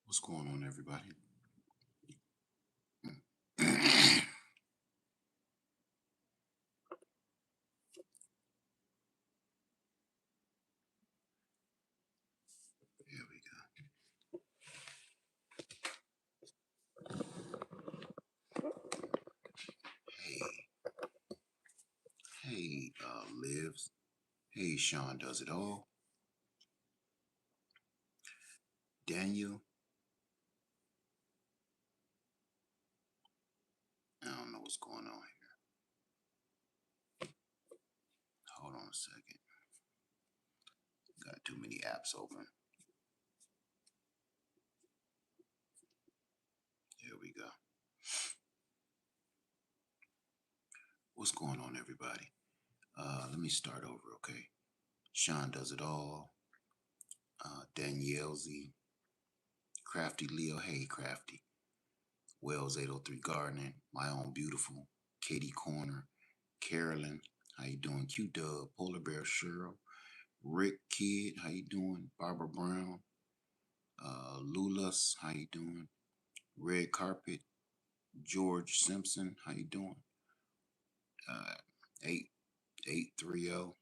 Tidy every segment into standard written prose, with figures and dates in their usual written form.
What's going on, everybody? Here we go. Lives. Hey, Sean does it all. Daniel, I don't know what's going on here. Hold on a second. Got too many apps open. Here we go. What's going on, everybody? Let me start over, okay? Sean does it all. Danielle Z. Crafty Leo. Hey, Crafty. Wells 803 Gardening. My Own Beautiful. Katie Corner. Carolyn. How you doing? Q Dub. Polar Bear Cheryl. Rick Kid, how you doing? Barbara Brown, Lulas, how you doing? Red Carpet, George Simpson, how you doing? Uh, 8830,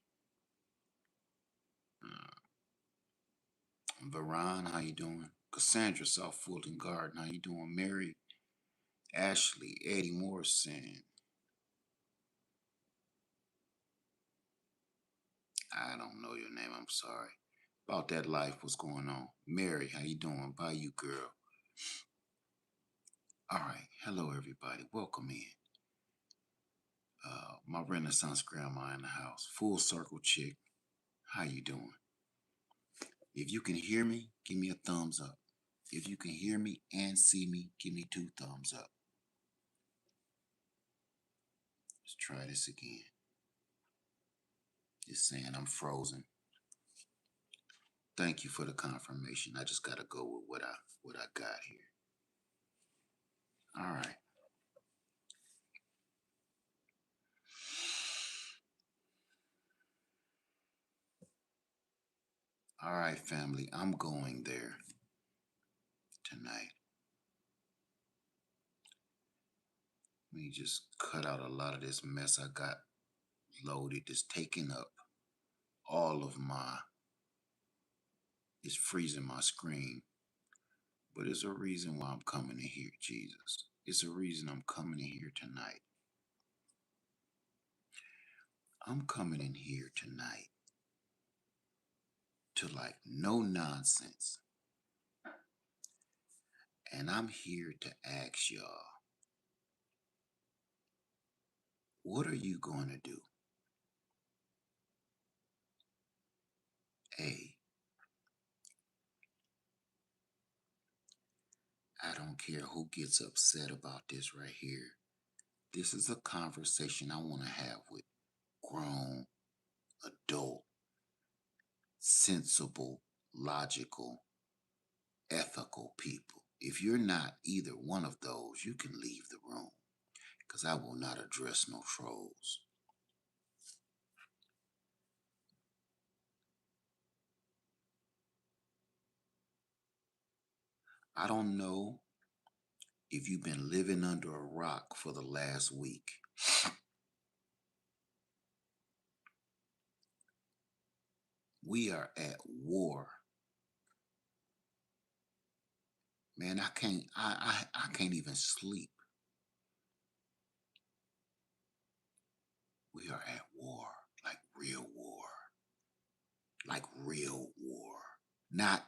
Varon, how you doing? Cassandra, South Fulton Garden, how you doing? Mary, Ashley, Eddie Morrison. I don't know your name, I'm sorry. About that life, what's going on? Mary, how you doing? Bayou Girl. All right, hello everybody, welcome in. My Renaissance grandma in the house. Full circle chick. How you doing? If you can hear me, give me a thumbs up. If you can hear me and see me, give me 2 thumbs up. Let's try this again. It's saying I'm frozen. Thank you for the confirmation. I just gotta go with what I got here. All right. All right, family. I'm going there tonight. Let me just cut out a lot of this mess I got loaded. It's taking up all of my. It's freezing my screen. But it's a reason why I'm coming in here, Jesus. It's a reason I'm coming in here tonight. I'm coming in here tonight to like no nonsense. And I'm here to ask y'all, what are you going to do? A, I don't care who gets upset about this right here. This is a conversation I want to have with grown, adult, sensible, logical, ethical people. If you're not either one of those, you can leave the room because I will not address no trolls. I don't know if you've been living under a rock for the last week. We are at war. Man, I can't even sleep. We are at war, like real war. Like real war. Not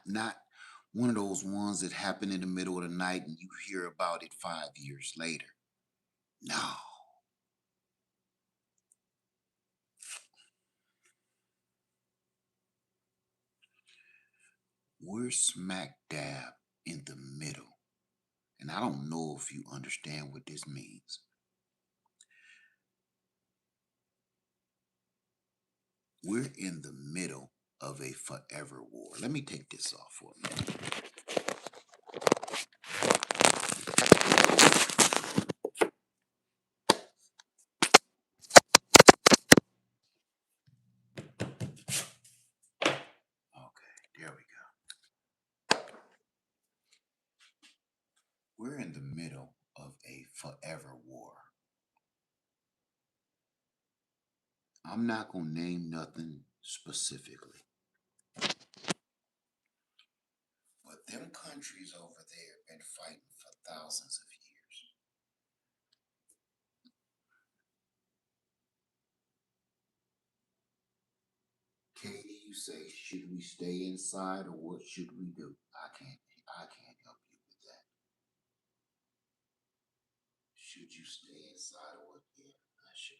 one of those ones that happen in the middle of the night and you hear about it 5 years later. No. We're smack dab in the middle. And I don't know if you understand what this means. We're in the middle of a forever war. Let me take this off for a minute. Okay, there we go. in the middle of a forever war. I'm not going to name nothing specifically, but them countries over there been fighting for thousands of years. Katie, you say, should we stay inside or what should we do? I can't help you with that. Should you stay inside or what? Yeah, I should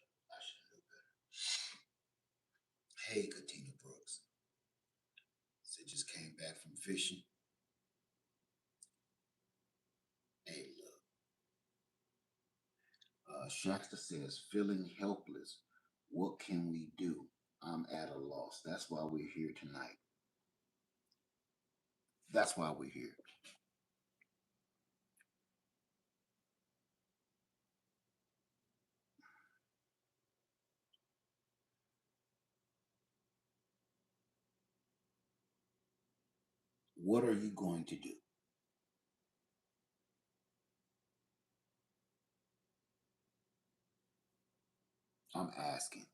know better. Hey, Katina Brooks. Said just came back from fishing. Hey, look. Shasta says, feeling helpless. What can we do? I'm at a loss. That's why we're here tonight. That's why we're here. What are you going to do? I'm asking.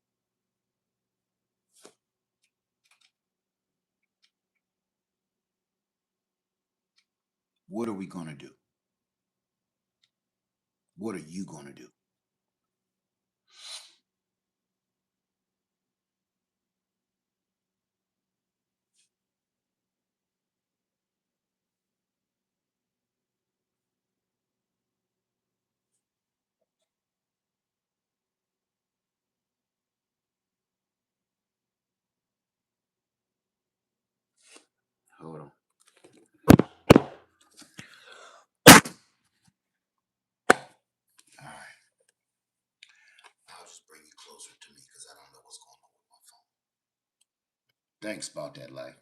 What are we going to do? What are you going to do? Hold on. All right. I'll just bring you closer to me because I don't know what's going on with my phone. Thanks about that, life.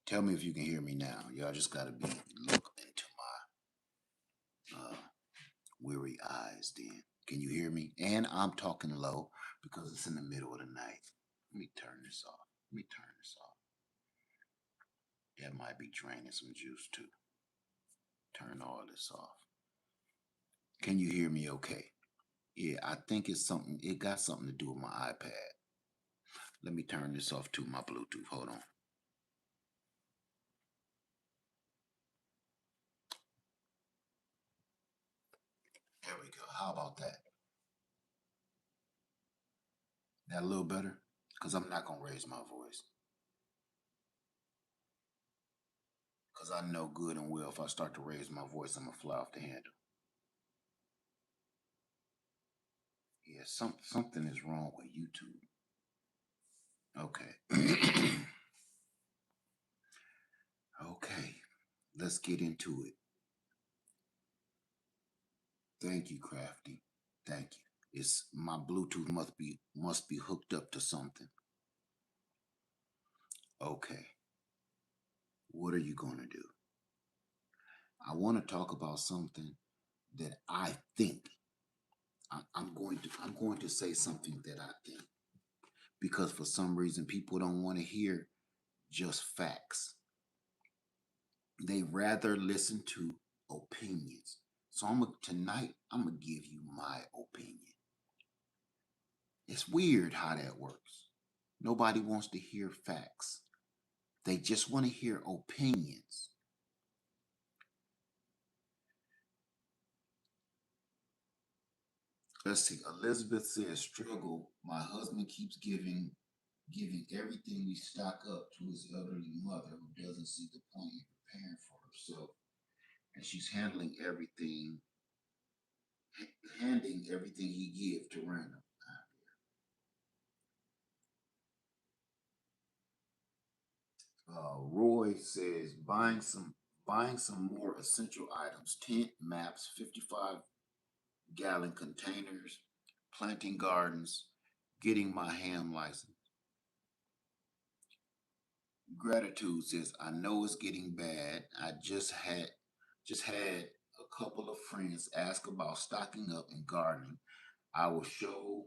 Tell me if you can hear me now. Y'all just got to look into my weary eyes then. Can you hear me? And I'm talking low because it's in the middle of the night. Let me turn this off. Let me turn this off. That might be draining some juice too. Turn all this off. Can you hear me okay? Yeah, I think it got something to do with my iPad. Let me turn this off to my Bluetooth. Hold on. There we go. How about that? That a little better? Because I'm not going to raise my voice. Because I know good and well if I start to raise my voice, I'm going to fly off the handle. Yeah, something is wrong with YouTube. Okay. Okay. Let's get into it. Thank you, Crafty. Thank you. It's my Bluetooth must be hooked up to something. Okay. What are you going to do? I want to talk about something that I think. I'm going to say something that I think because for some reason people don't want to hear just facts. They rather listen to opinions. So tonight I'm gonna give you my opinion. It's weird how that works. Nobody wants to hear facts. They just want to hear opinions. Let's see. Elizabeth says, struggle. My husband keeps giving everything we stock up to his elderly mother who doesn't see the point in preparing for herself. And she's handing everything he gives to random. Roy says buying some more essential items: tent, maps, 55-gallon containers, planting gardens, getting my ham license. Gratitude says, I know it's getting bad. I just had a couple of friends ask about stocking up and gardening. I was show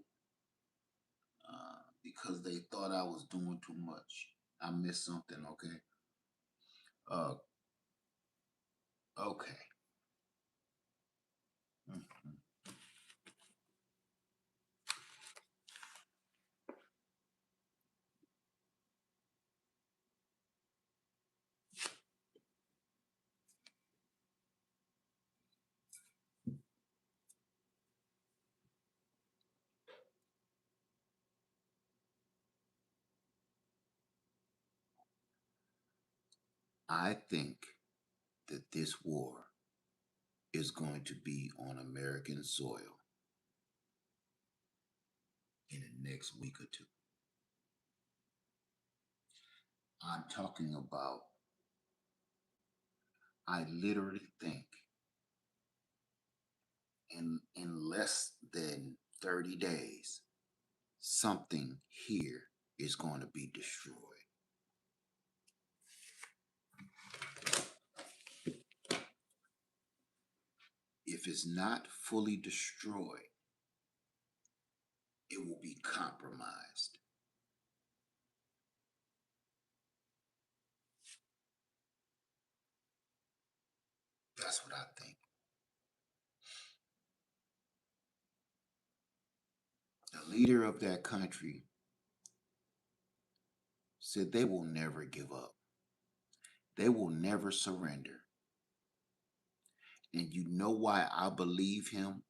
because they thought I was doing too much. I missed something. Okay. Uh, okay. I think that this war is going to be on American soil in the next week or two. I'm talking about, I literally think in less than 30 days, something here is going to be destroyed. If it's not fully destroyed, it will be compromised. That's what I think. The leader of that country said they will never give up. They will never surrender. And you know why I believe him?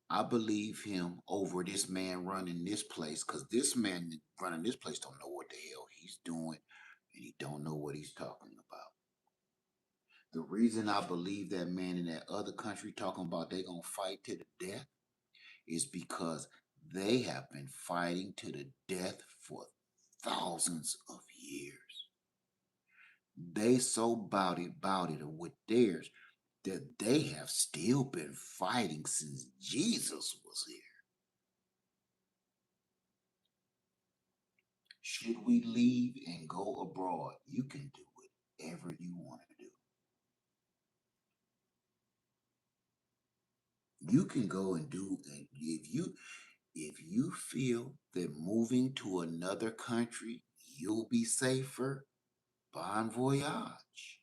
I believe him over this man running this place, because this man running this place don't know what the hell he's doing, and he don't know what he's talking about. The reason I believe that man in that other country talking about they gonna fight to the death is because they have been fighting to the death for thousands of years. They so bout it with theirs that they have still been fighting since Jesus was here. Should we leave and go abroad? You can do whatever you want to do. You can go and do, and if you feel that moving to another country you'll be safer, bon voyage.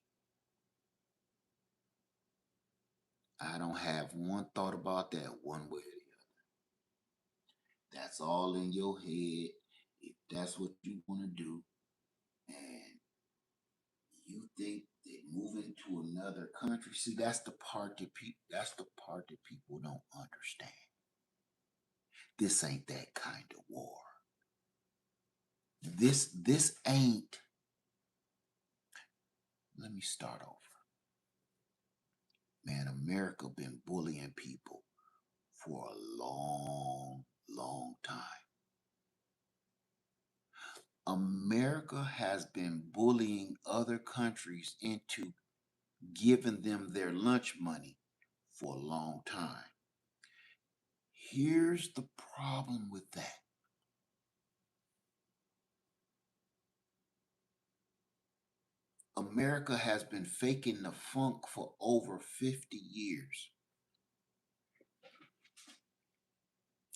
I don't have one thought about that one way or the other. That's all in your head. If that's what you want to do, and you think that moving to another country, see, that's the part that people don't understand. This ain't that kind of war. This ain't. Let me start over. Man, America been bullying people for a long, long time. America has been bullying other countries into giving them their lunch money for a long time. Here's the problem with that. America has been faking the funk for over 50 years.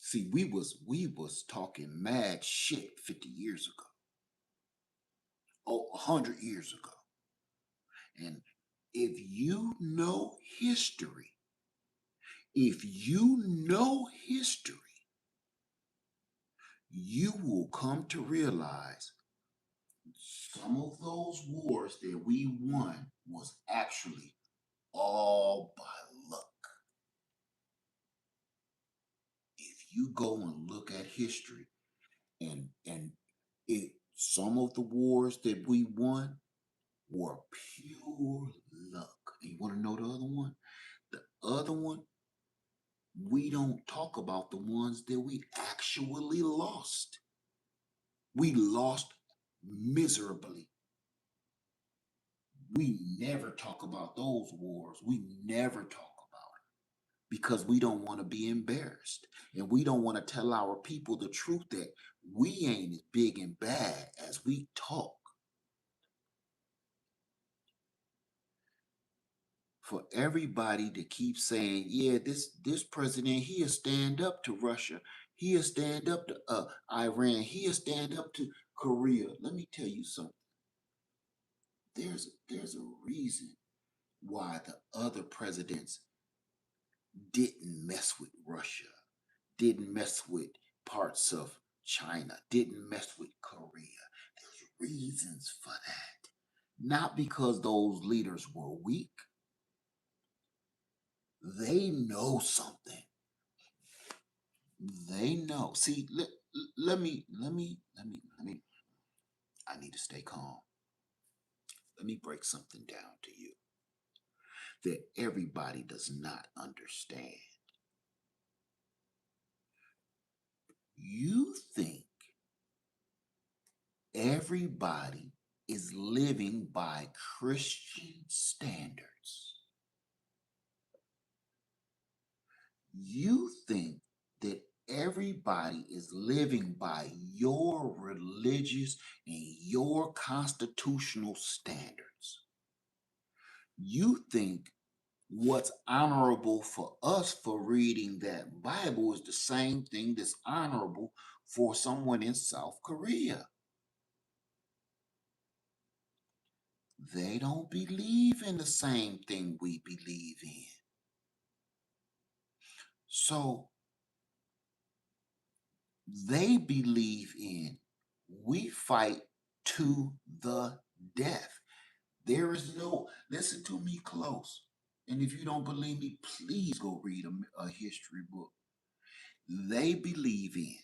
See, we was talking mad shit 50 years ago. Oh, 100 years ago. And if you know history, if you know history, you will come to realize some of those wars that we won was actually all by luck. If you go and look at history, and it some of the wars that we won were pure luck. And you want to know the other one? The other one, we don't talk about the ones that we actually lost. We lost miserably. We never talk about those wars. We never talk about it because we don't want to be embarrassed. And we don't want to tell our people the truth that we ain't as big and bad as we talk. For everybody to keep saying, yeah, this president, he'll stand up to Russia, he'll stand up to Iran, he'll stand up to Korea. Let me tell you something. There's a reason why the other presidents didn't mess with Russia, didn't mess with parts of China, didn't mess with Korea. There's reasons for that. Not because those leaders were weak. They know something. They know. See, let me. I need to stay calm. Let me break something down to you that everybody does not understand. You think everybody is living by Christian standards. You think that everybody is living by your religious and your constitutional standards. You think what's honorable for us for reading that Bible is the same thing that's honorable for someone in South Korea. They don't believe in the same thing we believe in. So they believe in we fight to the death. There is no, listen to me close. And if you don't believe me, please go read a history book. They believe in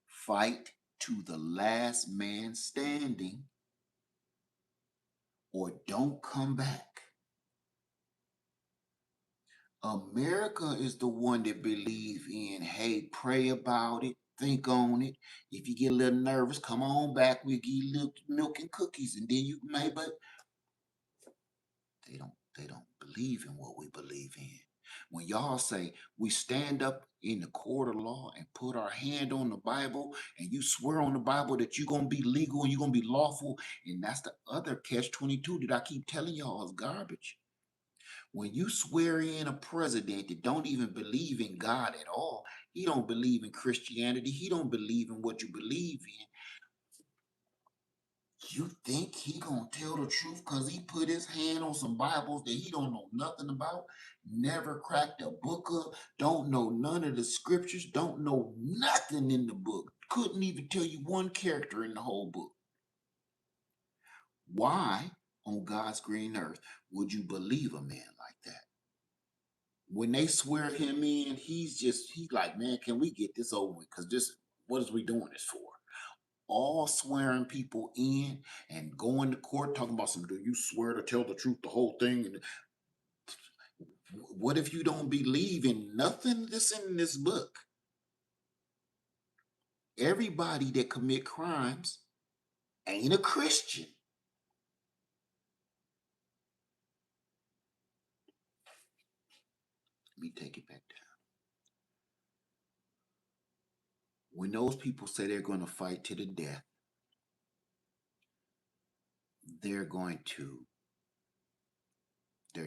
fight to the last man standing or don't come back. America is the one that believe in, hey, pray about it, think on it. If you get a little nervous, come on back. We'll give you little milk and cookies, and then you may. But they don't believe in what we believe in. When y'all say we stand up in the court of law and put our hand on the Bible, and you swear on the Bible that you're gonna be legal and you're gonna be lawful, and that's the other catch-22 that I keep telling y'all is garbage. When you swear in a president that don't even believe in God at all, he don't believe in Christianity, he don't believe in what you believe in. You think he gonna tell the truth because he put his hand on some Bibles that he don't know nothing about, never cracked a book up, don't know none of the scriptures, don't know nothing in the book, couldn't even tell you one character in the whole book. Why on God's green earth would you believe a man like that? When they swear him in, he's like, man, can we get this over with? Because this, what is we doing this for? All swearing people in and going to court talking about some, do you swear to tell the truth, the whole thing? And what if you don't believe in nothing that's in this book? Everybody that commit crimes ain't a Christian. Let me take it back down. When those people say they're going to fight to the death, they're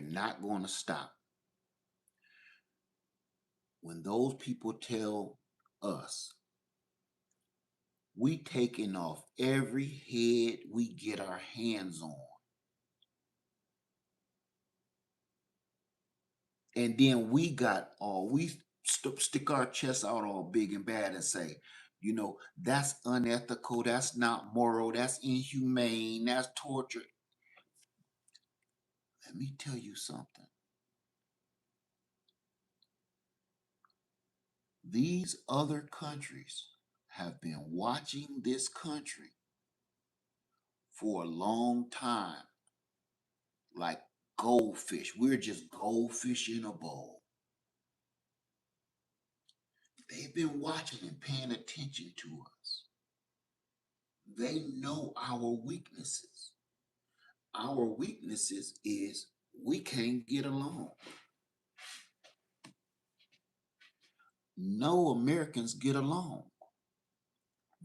not going to stop. When those people tell us we taking off every head we get our hands on, and then we stick our chests out all big and bad and say, that's unethical, that's not moral, that's inhumane, that's torture. Let me tell you something. These other countries have been watching this country for a long time, like goldfish. We're just goldfish in a bowl. They've been watching and paying attention to us. They know our weaknesses. Our weaknesses is we can't get along. No Americans get along.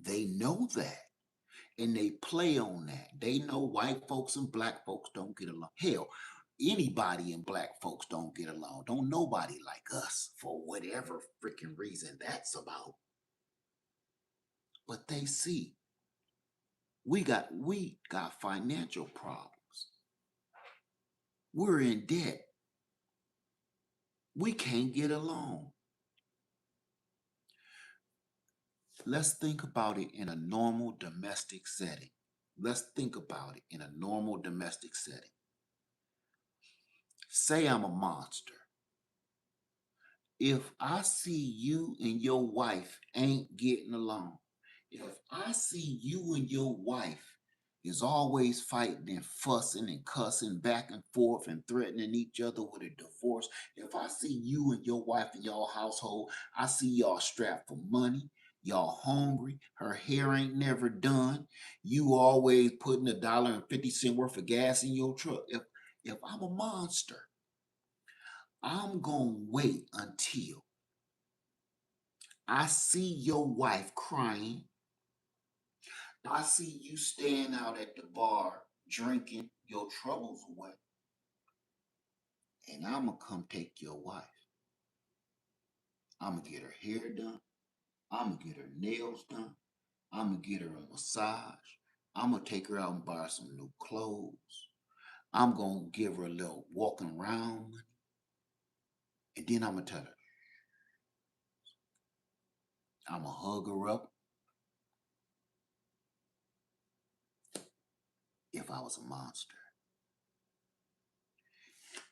They know that. And they play on that. They know white folks and black folks don't get along. Hell, anybody and black folks don't get along. Don't nobody like us for whatever freaking reason that's about. But they see we got financial problems. We're in debt. We can't get along. Let's think about it in a normal domestic setting. Let's think about it in a normal domestic setting. Say I'm a monster. If I see you and your wife ain't getting along, if I see you and your wife is always fighting and fussing and cussing back and forth and threatening each other with a divorce. If I see you and your wife in your household, I see y'all strapped for money. Y'all hungry. Her hair ain't never done. You always putting $1.50 worth of gas in your truck. If I'm a monster, I'm gonna wait until I see your wife crying. I see you staying out at the bar drinking your troubles away. And I'm going to come take your wife. I'm going to get her hair done. I'm going to get her nails done. I'm going to get her a massage. I'm going to take her out and buy her some new clothes. I'm going to give her a little walking around money. And then I'm going to tell her, I'm going to hug her up. If I was a monster.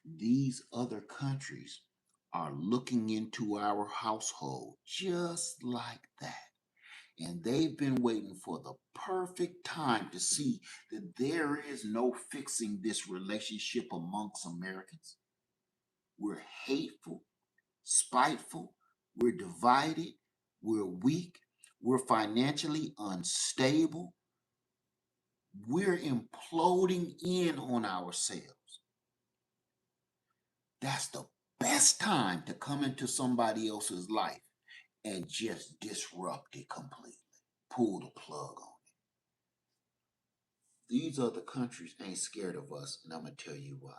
These other countries are looking into our household just like that. And they've been waiting for the perfect time to see that there is no fixing this relationship amongst Americans. We're hateful, spiteful, we're divided, we're weak, we're financially unstable, we're imploding in on ourselves. That's the best time to come into somebody else's life and just disrupt it completely. Pull the plug on it. These other countries ain't scared of us, and I'm going to tell you why.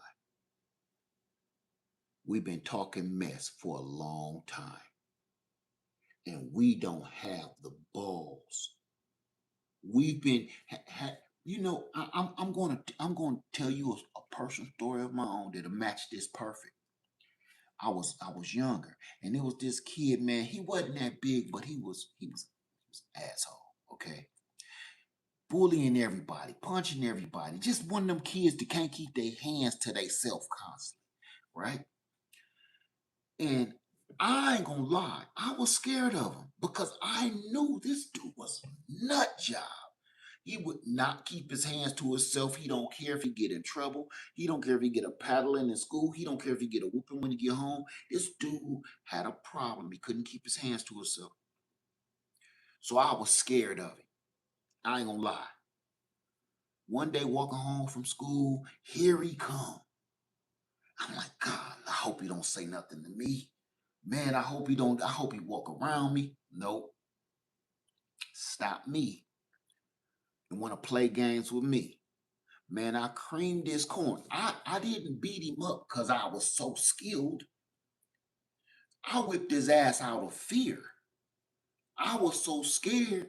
We've been talking mess for a long time, and we don't have the balls. We've been, I'm going to tell you a personal story of my own that'll match this perfect. I was younger, and there was this kid, man. He wasn't that big, but he was asshole. Okay, bullying everybody, punching everybody. Just one of them kids that can't keep their hands to themselves constantly, right? And I ain't gonna lie, I was scared of him because I knew this dude was a nut job. He would not keep his hands to himself. He don't care if he get in trouble. He don't care if he get a paddling in school. He don't care if he get a whooping when he get home. This dude had a problem. He couldn't keep his hands to himself. So I was scared of him. I ain't gonna lie. One day walking home from school, here he come. I'm like, God, I hope he don't say nothing to me. Man, I hope he walk around me. Nope. Stop me. And want to play games with me. Man, I creamed this corn. I didn't beat him up because I was so skilled. I whipped his ass out of fear. I was so scared.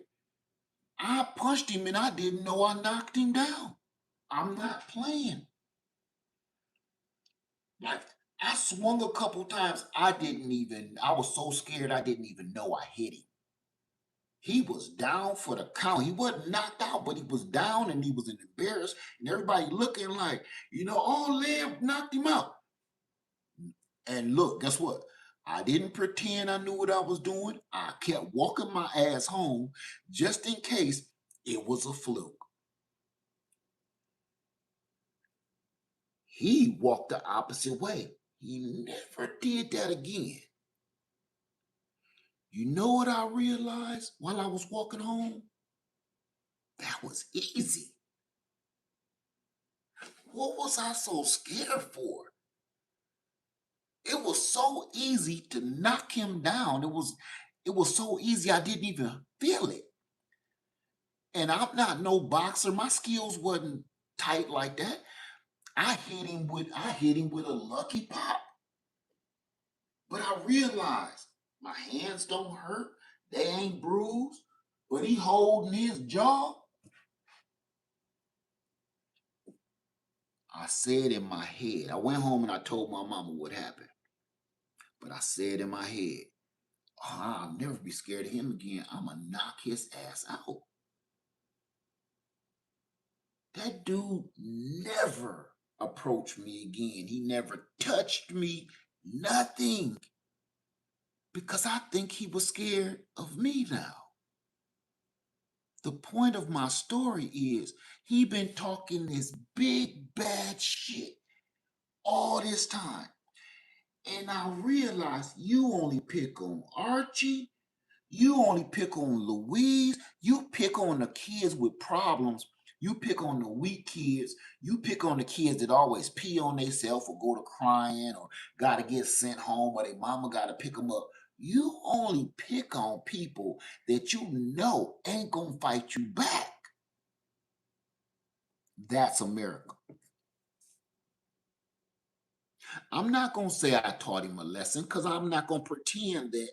I punched him and I didn't know I knocked him down. I'm not playing. Like, I swung a couple times. I was so scared I didn't even know I hit him. He was down for the count. He wasn't knocked out, but he was down and he was embarrassed. And everybody looking like, oh, Liv knocked him out. And look, guess what? I didn't pretend I knew what I was doing. I kept walking my ass home just in case it was a fluke. He walked the opposite way. He never did that again. You know what I realized while I was walking home? That was easy. What was I so scared for? It was so easy to knock him down. It was so easy I didn't even feel it. And I'm not no boxer. My skills wasn't tight like that. I hit him with a lucky pop. But I realized my hands don't hurt. They ain't bruised. But he holding his jaw. I said in my head, I went home and I told my mama what happened. But I said in my head, I'll never be scared of him again. I'm going to knock his ass out. That dude never approached me again. He never touched me, nothing. Because I think he was scared of me now. The point of my story is he been talking this big bad shit all this time. And I realized you only pick on Archie, you only pick on Louise, you pick on the kids with problems, you pick on the weak kids, you pick on the kids that always pee on themselves or go to crying or gotta get sent home or their mama gotta pick them up. You only pick on people that you know ain't gonna fight you back. That's America. I'm not gonna say I taught him a lesson because I'm not gonna pretend that,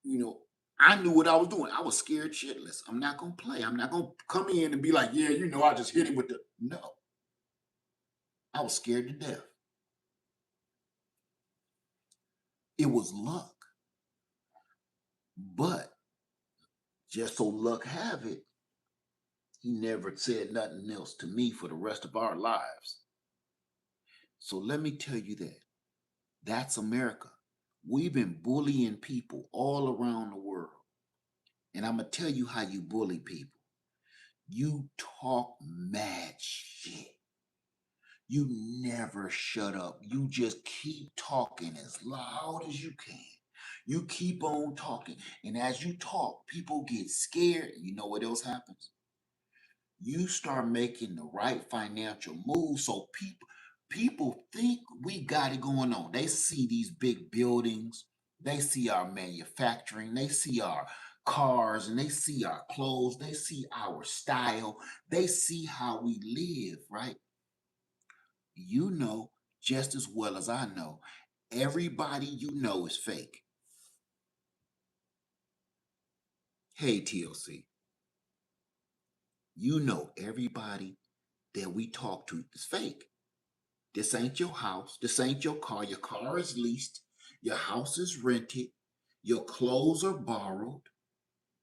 you know, I knew what I was doing. I was scared shitless. I'm not gonna play. I'm not gonna come in and be like, yeah, I just hit him with the no. I was scared to death. It was luck. But just so luck have it, he never said nothing else to me for the rest of our lives. So let me tell you that. That's America. We've been bullying people all around the world. And I'm going to tell you how you bully people. You talk mad shit. You never shut up. You just keep talking as loud as you can. You keep on talking. And as you talk, people get scared. You know what else happens? You start making the right financial moves so people think we got it going on. They see these big buildings, they see our manufacturing, they see our cars, and they see our clothes, they see our style, they see how we live, right? You know just as well as I know, everybody you know is fake. Hey, TLC, you know everybody that we talk to is fake. This ain't your house. This ain't your car. Your car is leased. Your house is rented. Your clothes are borrowed.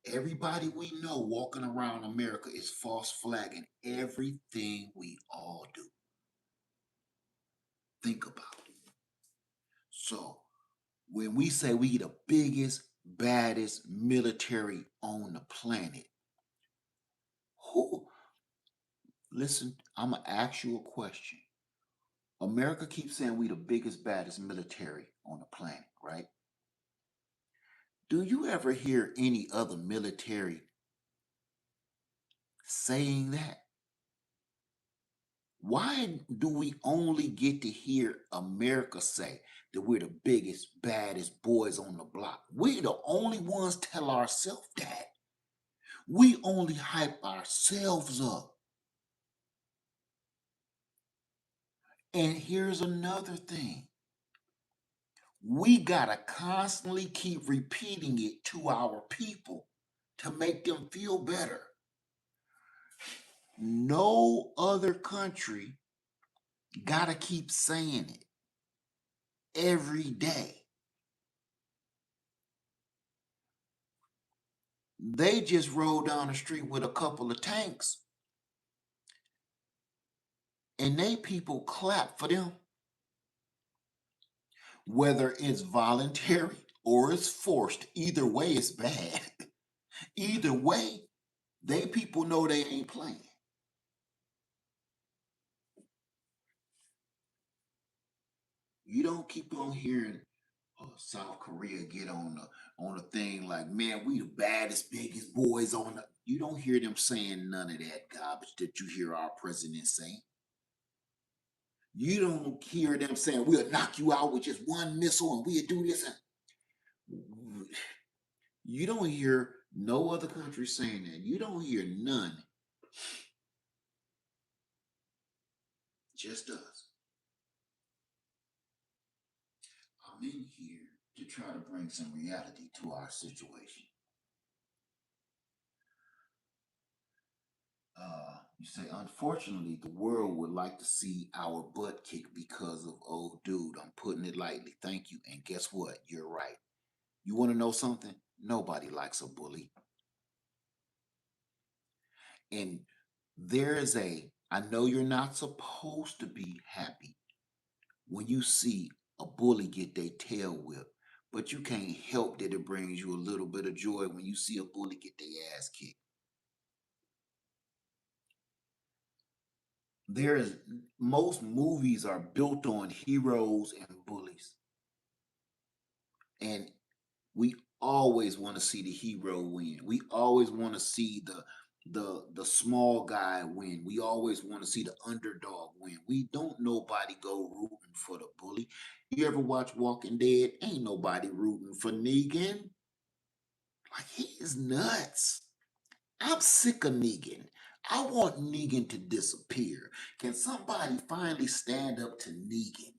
Everybody we know walking around America is false flagging everything we all do. Think about it. So, when we say we the biggest, baddest military on the planet, who, listen, I'm going to ask you a question. America keeps saying we the biggest, baddest military on the planet, right? Do you ever hear any other military saying that? Why do we only get to hear America say that we're the biggest, baddest boys on the block? We're the only ones tell ourselves that. We only hype ourselves up. And here's another thing. We gotta constantly keep repeating it to our people to make them feel better. No other country gotta keep saying it every day. They just rode down the street with a couple of tanks and they people clap for them. Whether it's voluntary or it's forced, either way it's bad. Either way, they people know they ain't playing. You don't keep on hearing South Korea get on a thing like, man, we the baddest, biggest boys on the. You don't hear them saying none of that garbage that you hear our president saying. You don't hear them saying we'll knock you out with just one missile and we'll do this. You don't hear no other country saying that. You don't hear none. Just us. I'm in here to try to bring some reality to our situation. You say, unfortunately, the world would like to see our butt kicked because of old dude. I'm putting it lightly. Thank you. And guess what? You're right. You want to know something? Nobody likes a bully. And I know you're not supposed to be happy when you see a bully get their tail whipped, but you can't help that it brings you a little bit of joy when you see a bully get their ass kicked. There's most movies are built on heroes and bullies, and we always want to see the hero win. We always want to see the small guy win. We always want to see the underdog win. We don't nobody go rooting for the bully. You ever watch Walking Dead? Ain't nobody rooting for Negan. Like, he is nuts. I'm sick of Negan. I want Negan to disappear. Can somebody finally stand up to Negan?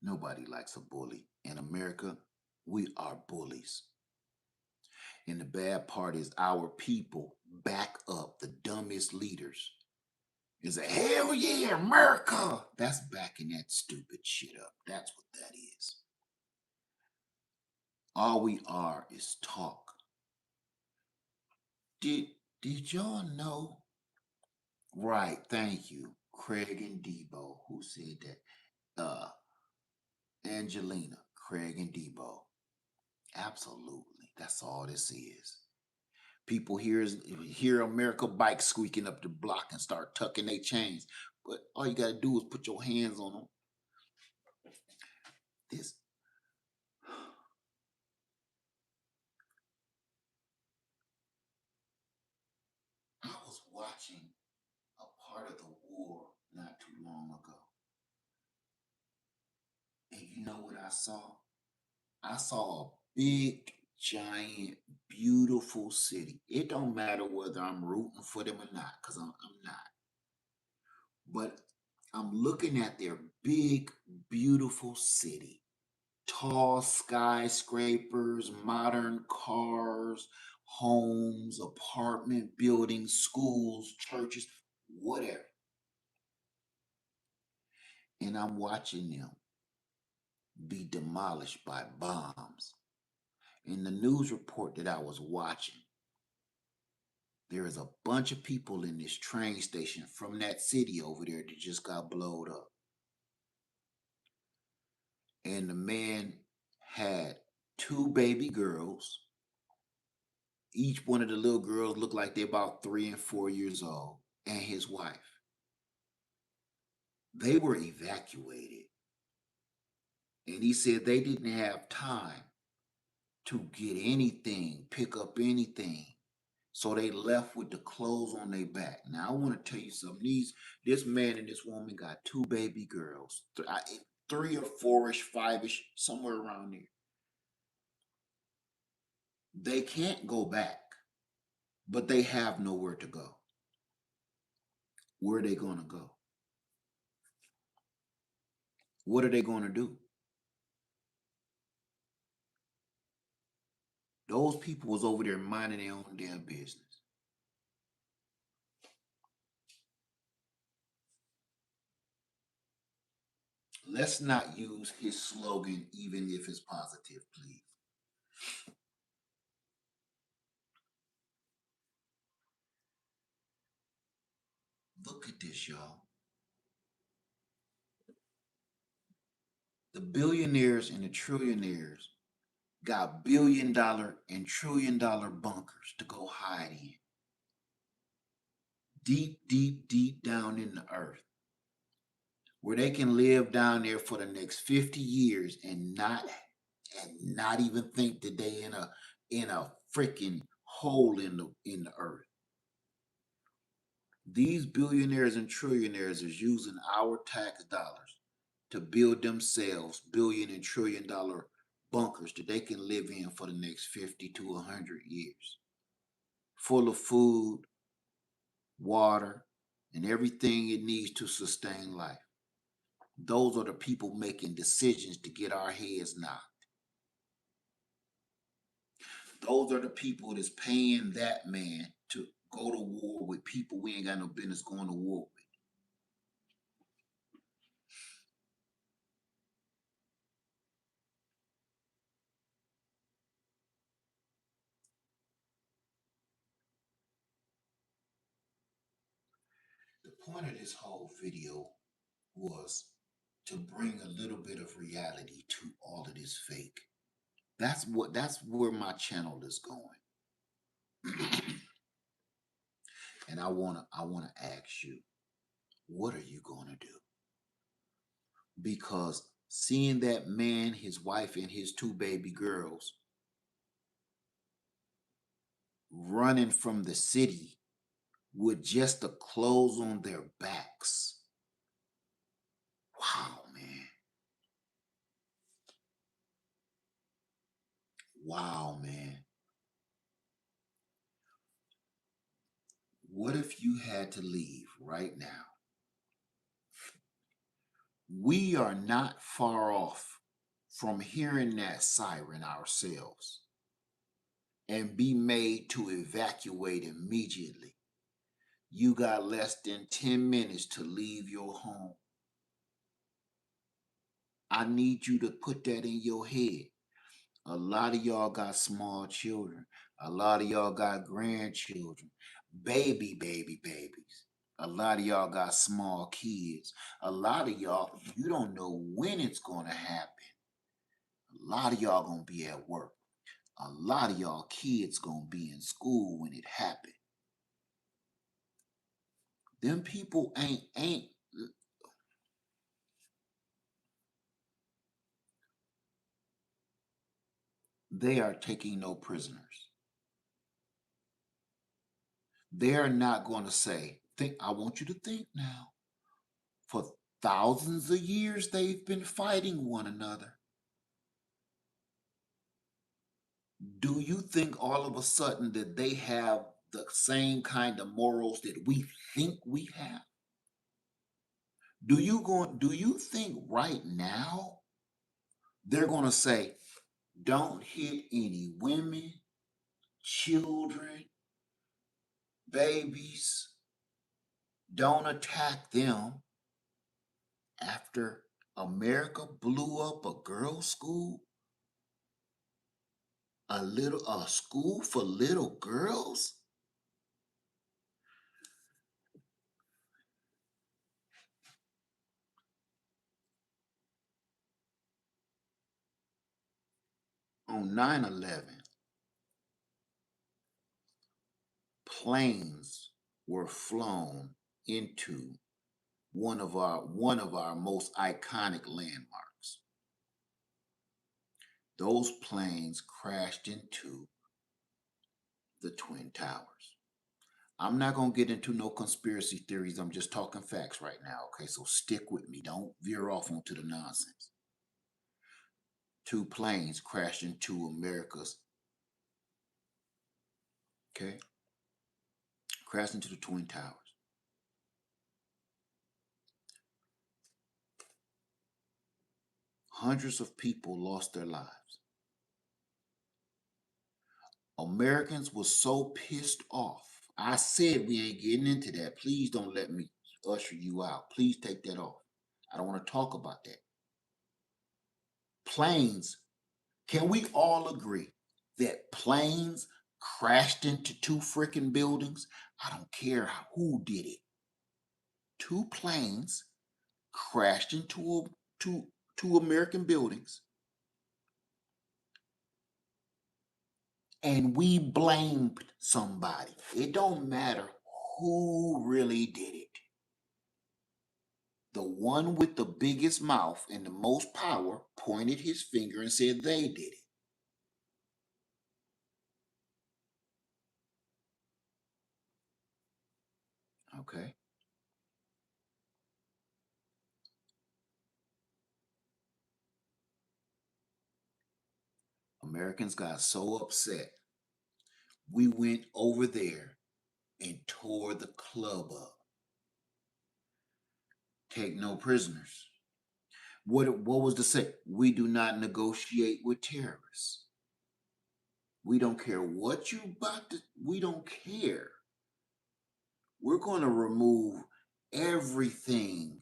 Nobody likes a bully. In America, we are bullies. And the bad part is our people back up the dumbest leaders. Is a hell yeah, America. That's backing that stupid shit up. That's what that is. All we are is talk. Did did y'all know? Right, thank you. Craig and Debo, who said that? Angelina, Craig and Debo. Absolutely. That's all this is. People hear America bike squeaking up the block and start tucking their chains. But all you gotta do is put your hands on them. This I was watching a part of the war not too long ago. And you know what I saw? I saw a big, giant, beautiful city. It don't matter whether I'm rooting for them or not, because I'm not. But I'm looking at their big, beautiful city. Tall skyscrapers, modern cars, homes, apartment buildings, schools, churches, whatever. And I'm watching them be demolished by bombs. In the news report that I was watching, there is a bunch of people in this train station from that city over there that just got blowed up. And the man had two baby girls. Each one of the little girls looked like they're about 3 and 4 years old, and his wife. They were evacuated. And he said they didn't have time to get anything, pick up anything. So they left with the clothes on their back. Now I want to tell you something. This man and this woman got two baby girls, 3 or 4ish, 5ish, somewhere around there. They can't go back, but they have nowhere to go. Where are they going to go? What are they going to do? Those people was over there minding their own damn business. Let's not use his slogan, even if it's positive, please. Look at this, y'all. The billionaires and the trillionaires got $1 billion and $1 trillion bunkers to go hide in. Deep, deep, deep down in the earth. Where they can live down there for the next 50 years and not even think that they in a freaking hole in the earth. These billionaires and trillionaires is using our tax dollars to build themselves billion and $1 trillion bunkers that they can live in for the next 50 to 100 years. Full of food, water, and everything it needs to sustain life. Those are the people making decisions to get our heads knocked. Those are the people that's paying that man to go to war with people we ain't got no business going to war with. The point of this whole video was to bring a little bit of reality to all of this fake. That's where my channel is going. And I wanna ask you, what are you gonna do? Because seeing that man, his wife, and his two baby girls running from the city with just the clothes on their backs. Wow, man. Wow, man. What if you had to leave right now? We are not far off from hearing that siren ourselves and be made to evacuate immediately. You got less than 10 minutes to leave your home. I need you to put that in your head. A lot of y'all got small children. A lot of y'all got grandchildren, babies. A lot of y'all got small kids. A lot of y'all, you don't know when it's going to happen. A lot of y'all going to be at work. A lot of y'all kids going to be in school when it happen. Them people ain't they are taking no prisoners. They are not going to say, think I want you to think now. For thousands of years they've been fighting one another. Do you think all of a sudden that they have the same kind of morals that we think we have? Do you think right now they're going to say don't hit any women, children, babies, don't attack them after America blew up a girls' school, a school for little girls? On 9/11, planes were flown into one of our most iconic landmarks. Those planes crashed into the Twin Towers. I'm not going to get into no conspiracy theories. I'm just talking facts right now, okay? So stick with me. Don't veer off onto the nonsense. Two planes crashed into America's, okay? Crashed into the Twin Towers. Hundreds of people lost their lives. Americans were so pissed off. I said we ain't getting into that. Please don't let me usher you out. Please take that off. I don't want to talk about that. Planes, can we all agree that planes crashed into two freaking buildings? I don't care who did it. Two planes crashed into two American buildings, and we blamed somebody. It don't matter who really did it. The one with the biggest mouth and the most power pointed his finger and said they did it. Okay. Americans got so upset. We went over there and tore the club up. Take no prisoners. What was the say? We do not negotiate with terrorists. We don't care what you about to, we don't care. We're going to remove everything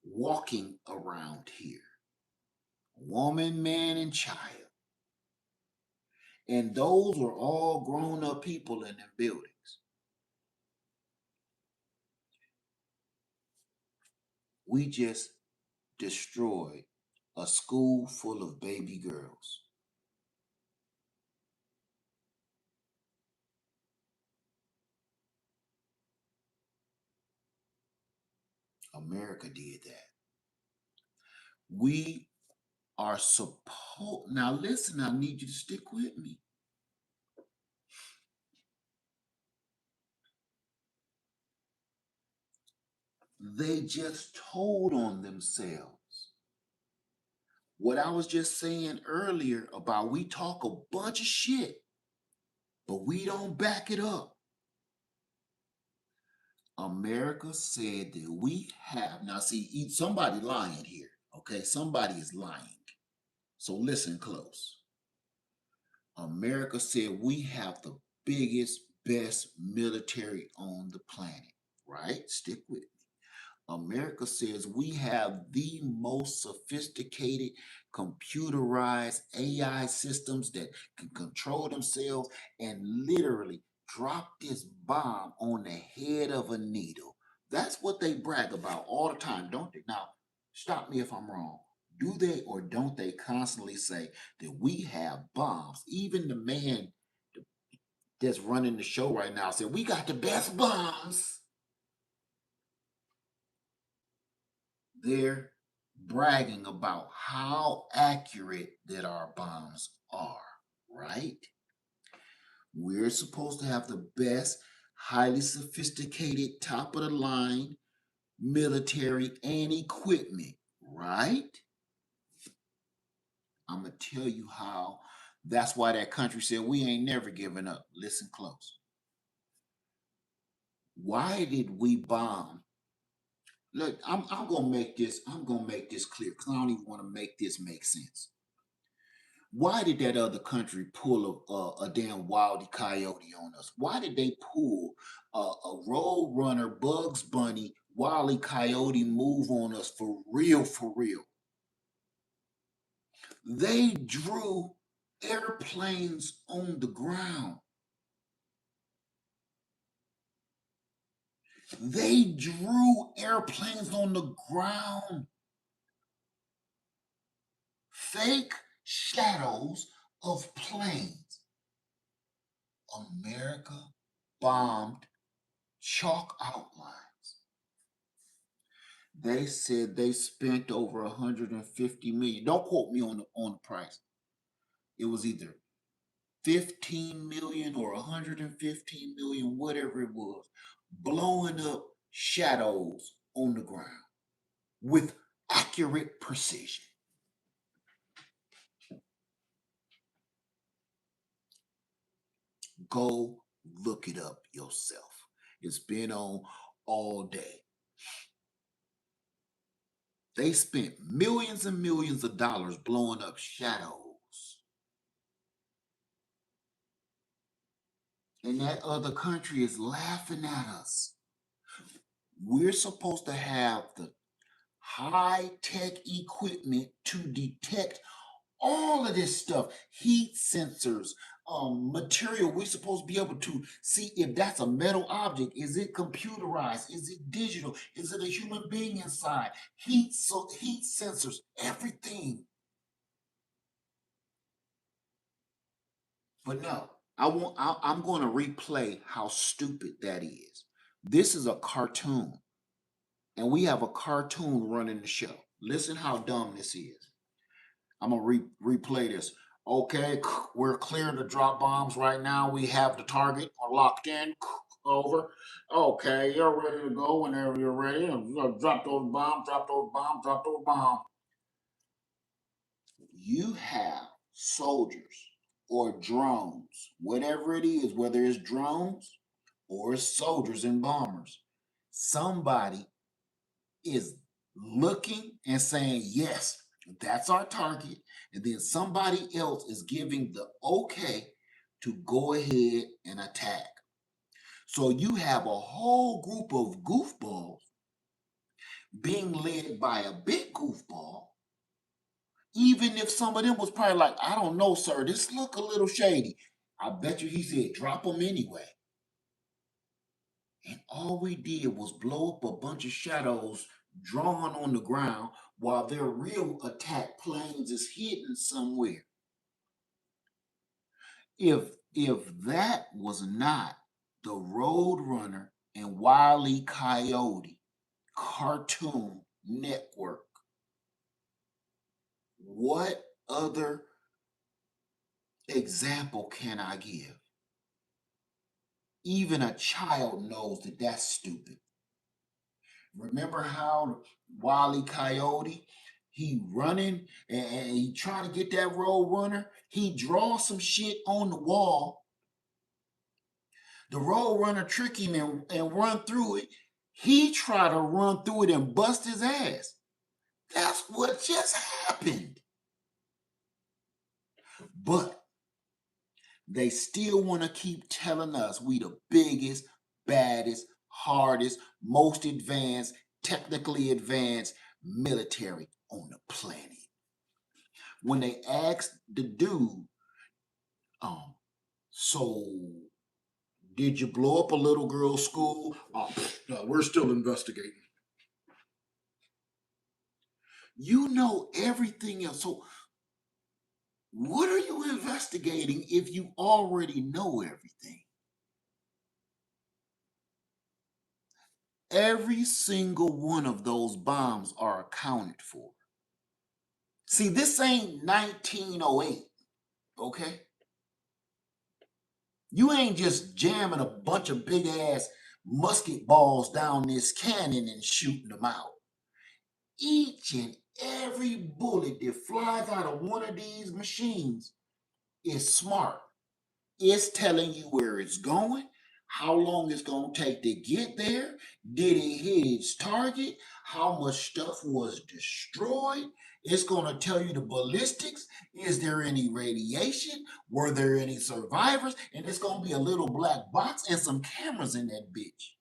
walking around here. Woman, man, and child. And those were all grown up people in their buildings. We just destroyed a school full of baby girls. America did that. We are supposed, now listen, I need you to stick with me. They just told on themselves. What I was just saying earlier about we talk a bunch of shit, but we don't back it up. America said that we have, now see, somebody lying here, okay? Somebody is lying. So listen close. America said we have the biggest, best military on the planet, right? Stick with me. America says we have the most sophisticated computerized AI systems that can control themselves and literally drop this bomb on the head of a needle. That's what they brag about all the time, don't they? Now, stop me if I'm wrong. Do they or don't they constantly say that we have bombs? Even the man that's running the show right now said, we got the best bombs. They're bragging about how accurate that our bombs are, right? We're supposed to have the best, highly sophisticated, top of the line military and equipment, right? I'm going to tell you how. That's why that country said we ain't never giving up. Listen close. Why did we bomb? Look, I'm gonna make this. I'm gonna make this clear because I don't even want to make this make sense. Why did that other country pull a damn Wildy Coyote on us? Why did they pull a Road Runner, Bugs Bunny, Wily Coyote move on us for real, for real? They drew airplanes on the ground. They drew airplanes on the ground. Fake shadows of planes. America bombed chalk outlines. They said they spent over 150 million. Don't quote me on the price. It was either 15 million or 115 million, whatever it was, blowing up shadows on the ground with accurate precision. Go look it up yourself. It's been on all day. They spent millions and millions of dollars blowing up shadows. And that other country is laughing at us. We're supposed to have the high tech equipment to detect all of this stuff, heat sensors, material. We're supposed to be able to see if that's a metal object. Is it computerized? Is it digital? Is it a human being inside? Heat sensors, everything. But no, I'm going to replay how stupid that is. This is a cartoon, and we have a cartoon running the show. Listen how dumb this is. I'm gonna replay this. Okay, we're clear to drop bombs right now. We have the target locked in. Over. Okay, you're ready to go whenever you're ready. Drop those bombs. Drop those bombs. Drop those bombs. You have soldiers or drones, whatever it is, whether it's drones or soldiers and bombers. Somebody is looking and saying, yes, that's our target. And then somebody else is giving the okay to go ahead and attack. So you have a whole group of goofballs being led by a big goofball. Even if some of them was probably like, I don't know, sir, this look a little shady. I bet you he said, drop them anyway. And all we did was blow up a bunch of shadows drawn on the ground while their real attack planes is hidden somewhere. If that was not the Road Runner and Wile E. Coyote Cartoon Network. What other example can I give? Even a child knows that that's stupid. Remember how Wile E. Coyote, he running and he trying to get that road runner. He draws some shit on the wall. The road runner trick him and run through it. He try to run through it and bust his ass. That's what just happened. But they still want to keep telling us we the biggest, baddest, hardest, most advanced, technically advanced military on the planet. When they asked the dude, so did you blow up a little girl's school? Oh, no, we're still investigating. You know everything else. So what are you investigating if you already know everything? Every single one of those bombs are accounted for. See, this ain't 1908, okay? You ain't just jamming a bunch of big ass musket balls down this cannon and shooting them out. Each and every bullet that flies out of one of these machines is smart. It's telling you where it's going, how long it's going to take to get there, did it hit its target, how much stuff was destroyed. It's going to tell you the ballistics. Is there any radiation? Were there any survivors? And it's going to be a little black box and some cameras in that bitch.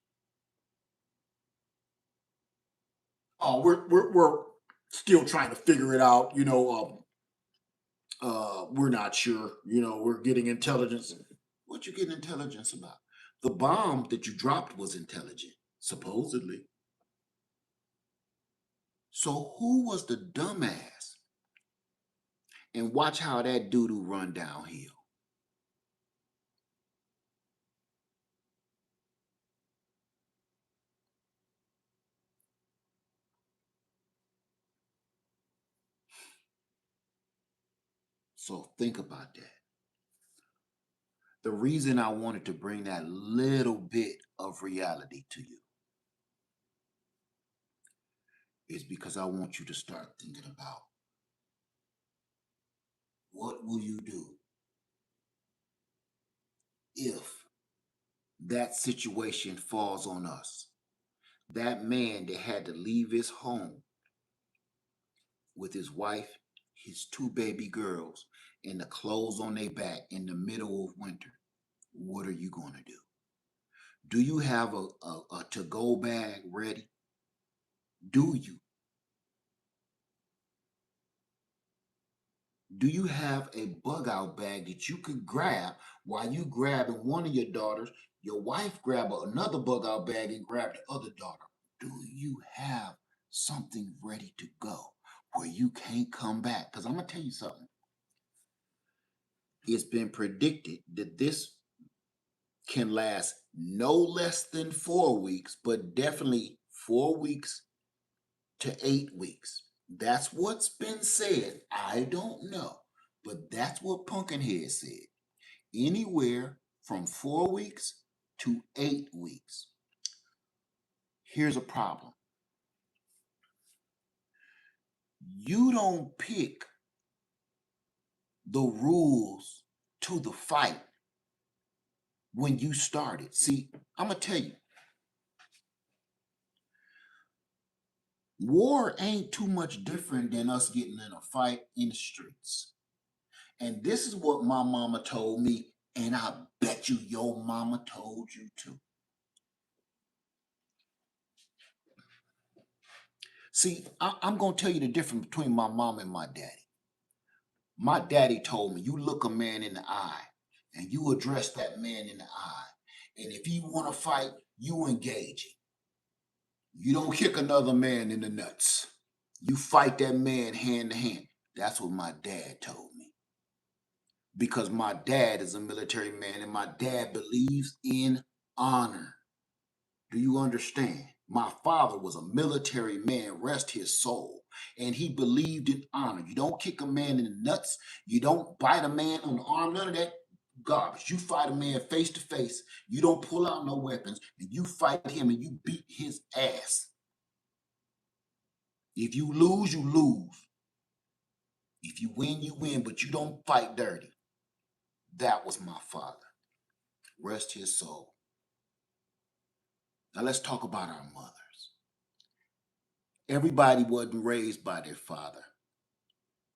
Oh, we're still trying to figure it out. We're not sure. We're getting intelligence. What you getting intelligence about? The bomb that you dropped was intelligent, supposedly. So who was the dumbass? And watch how that doo-doo run downhill. So think about that. The reason I wanted to bring that little bit of reality to you is because I want you to start thinking about what will you do if that situation falls on us. That man that had to leave his home with his wife, his two baby girls, and the clothes on their back in the middle of winter. What are you going to do? Do you have a to-go bag ready? Do you? Do you have a bug out bag that you could grab while you grabbing one of your daughters, your wife grab another bug out bag and grab the other daughter? Do you have something ready to go where you can't come back? Because I'm going to tell you something. It's been predicted that this can last no less than 4 weeks, but definitely 4 weeks to 8 weeks. That's what's been said. I don't know, but that's what Pumpkinhead said. Anywhere from 4 weeks to 8 weeks. Here's a problem. You don't pick the rules to the fight when you started. See, I'm going to tell you, war ain't too much different than us getting in a fight in the streets. And this is what my mama told me, and I bet you your mama told you too. See, I'm going to tell you the difference between my mom and my daddy. My daddy told me, you look a man in the eye and you address that man in the eye. And if you want to fight, you engage him. You don't kick another man in the nuts. You fight that man hand to hand. That's what my dad told me. Because my dad is a military man and my dad believes in honor. Do you understand? My father was a military man, rest his soul, and he believed in honor. You don't kick a man in the nuts. You don't bite a man on the arm. None of that garbage. You fight a man face to face. You don't pull out no weapons, and you fight him and you beat his ass. If you lose, you lose. If you win, but you don't fight dirty. That was my father. Rest his soul. Now let's talk about our mothers. Everybody wasn't raised by their father.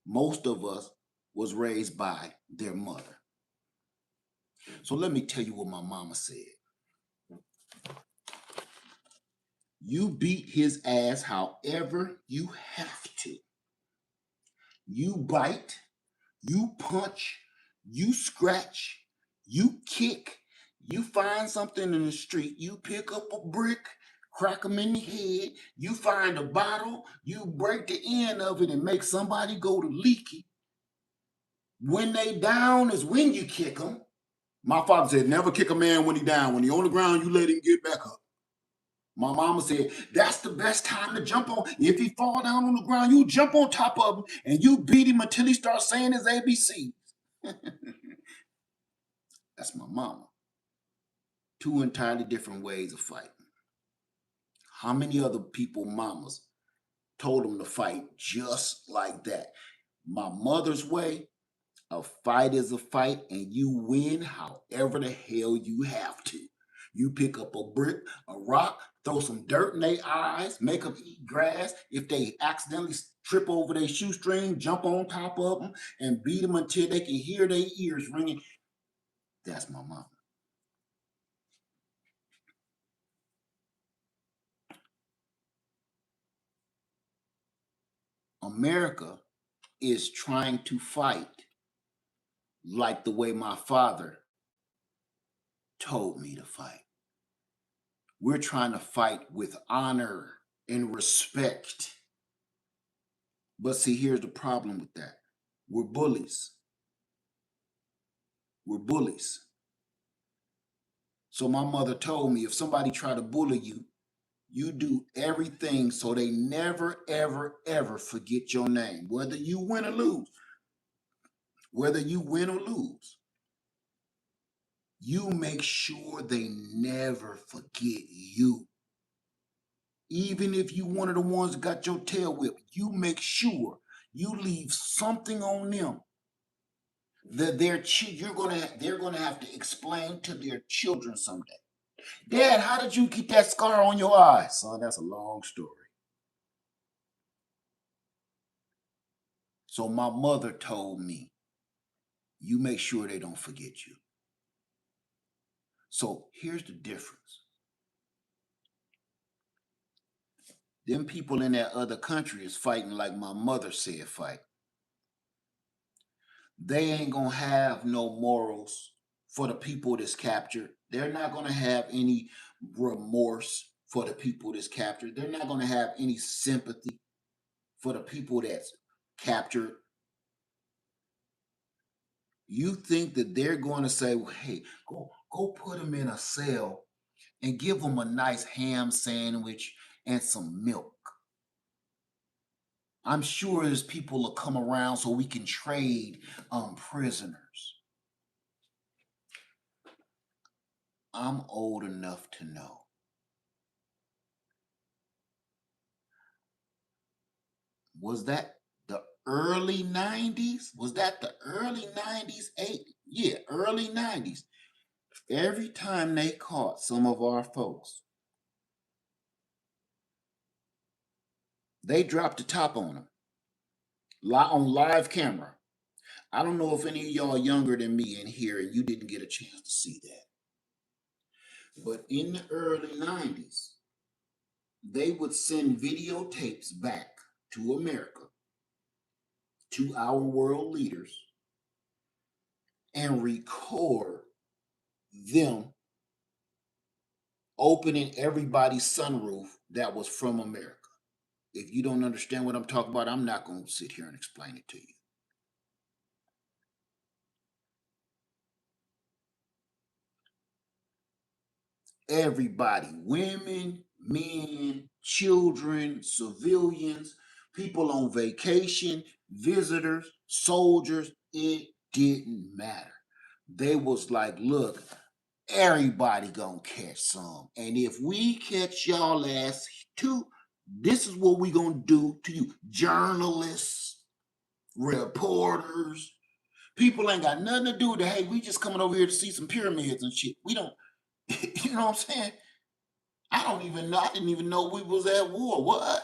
Most of us was raised by their mother. So let me tell you what my mama said. You beat his ass however you have to. You bite, you punch, you scratch, you kick, you find something in the street, you pick up a brick, crack them in the head, you find a bottle, you break the end of it and make somebody go to leaky. When they down is when you kick them. My father said, never kick a man when he down. When he on the ground, you let him get back up. My mama said, that's the best time to jump on. If he fall down on the ground, you jump on top of him and you beat him until he starts saying his ABC. That's my mama. Two entirely different ways of fighting. How many other people, mamas, told them to fight just like that? My mother's way, a fight is a fight, and you win however the hell you have to. You pick up a brick, a rock, throw some dirt in their eyes, make them eat grass. If they accidentally trip over their shoestring, jump on top of them and beat them until they can hear their ears ringing. That's my mama. America is trying to fight like the way my father told me to fight. We're trying to fight with honor and respect. But see, here's the problem with that. We're bullies. We're bullies. So my mother told me if somebody try to bully you, you do everything so they never, ever, ever forget your name, whether you win or lose. Whether you win or lose, you make sure they never forget you. Even if you one of the ones that got your tail whipped, you make sure you leave something on them that they're gonna have to explain to their children someday. Dad, how did you get that scar on your eye? Son, that's a long story. So my mother told me, you make sure they don't forget you. So here's the difference. Them people in that other country is fighting like my mother said fight. They ain't gonna have no morals for the people that's captured. They're not gonna have any remorse for the people that's captured. They're not gonna have any sympathy for the people that's captured. You think that they're going to say, well, hey, go put them in a cell and give them a nice ham sandwich and some milk. I'm sure there's people will come around so we can trade prisoners. I'm old enough to know. Was that the early 90s? Was that the early 90s? Yeah, early 90s. Every time they caught some of our folks, they dropped the top on them on live camera. I don't know if any of y'all younger than me in here and you didn't get a chance to see that. But in the early 90s, they would send videotapes back to America, to our world leaders, and record them opening everybody's sunroof that was from America. If you don't understand what I'm talking about, I'm not going to sit here and explain it to you. Everybody, women, men, children, civilians, people on vacation, visitors, soldiers. It didn't matter. They was like, look, everybody gonna catch some. And if we catch y'all ass too, this is what we gonna do to you. Journalists, reporters, people ain't got nothing to do with it. Hey, we just coming over here to see some pyramids and shit. We don't, you know what I'm saying? I don't even know. I didn't even know we was at war. What?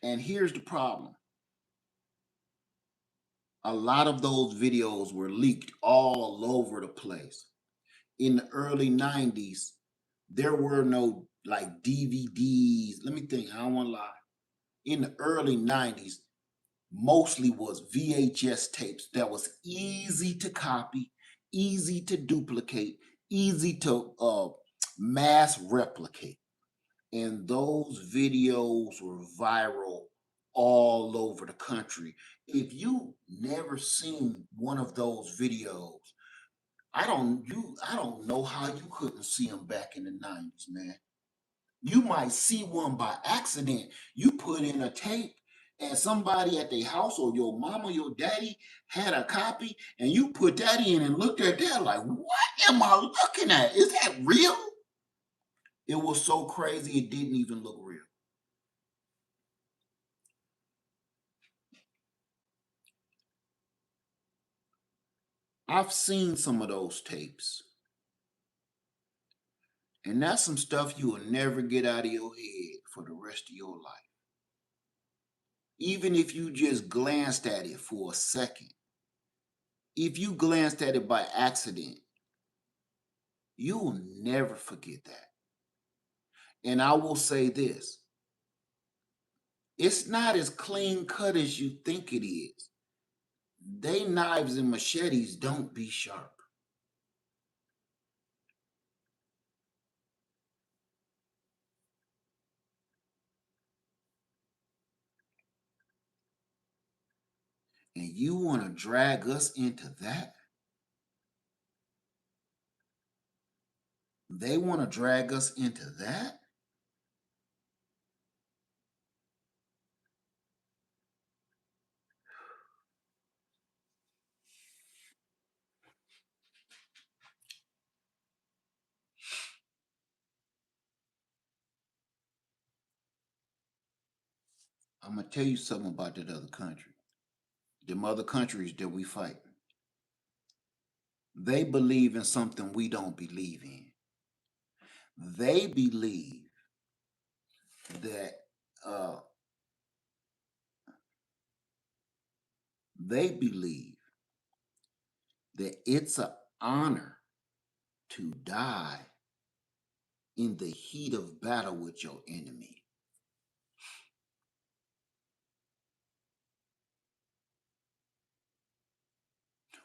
And here's the problem. A lot of those videos were leaked all over the place. In the early 90s, there were no like DVDs. Let me think. I don't want to lie. In the early 90s, mostly was VHS tapes that was easy to copy, easy to duplicate, easy to mass replicate. And those videos were viral all over the country. If you never seen one of those videos, I don't know how you couldn't see them back in the 90s, man. You might see one by accident. You put in a tape and somebody at their house or your mama, your daddy had a copy and you put that in and looked at that like, what am I looking at? Is that real? It was so crazy it didn't even look real. I've seen some of those tapes. And that's some stuff you will never get out of your head for the rest of your life. Even if you just glanced at it for a second. If you glanced at it by accident, you will never forget that. And I will say this, it's not as clean cut as you think it is. They knives and machetes don't be sharp. And you want to drag us into that? They want to drag us into that? I'm going to tell you something about that other country. Them other countries that we fight. They believe in something we don't believe in. They believe that uh, they believe that it's an honor to die in the heat of battle with your enemy.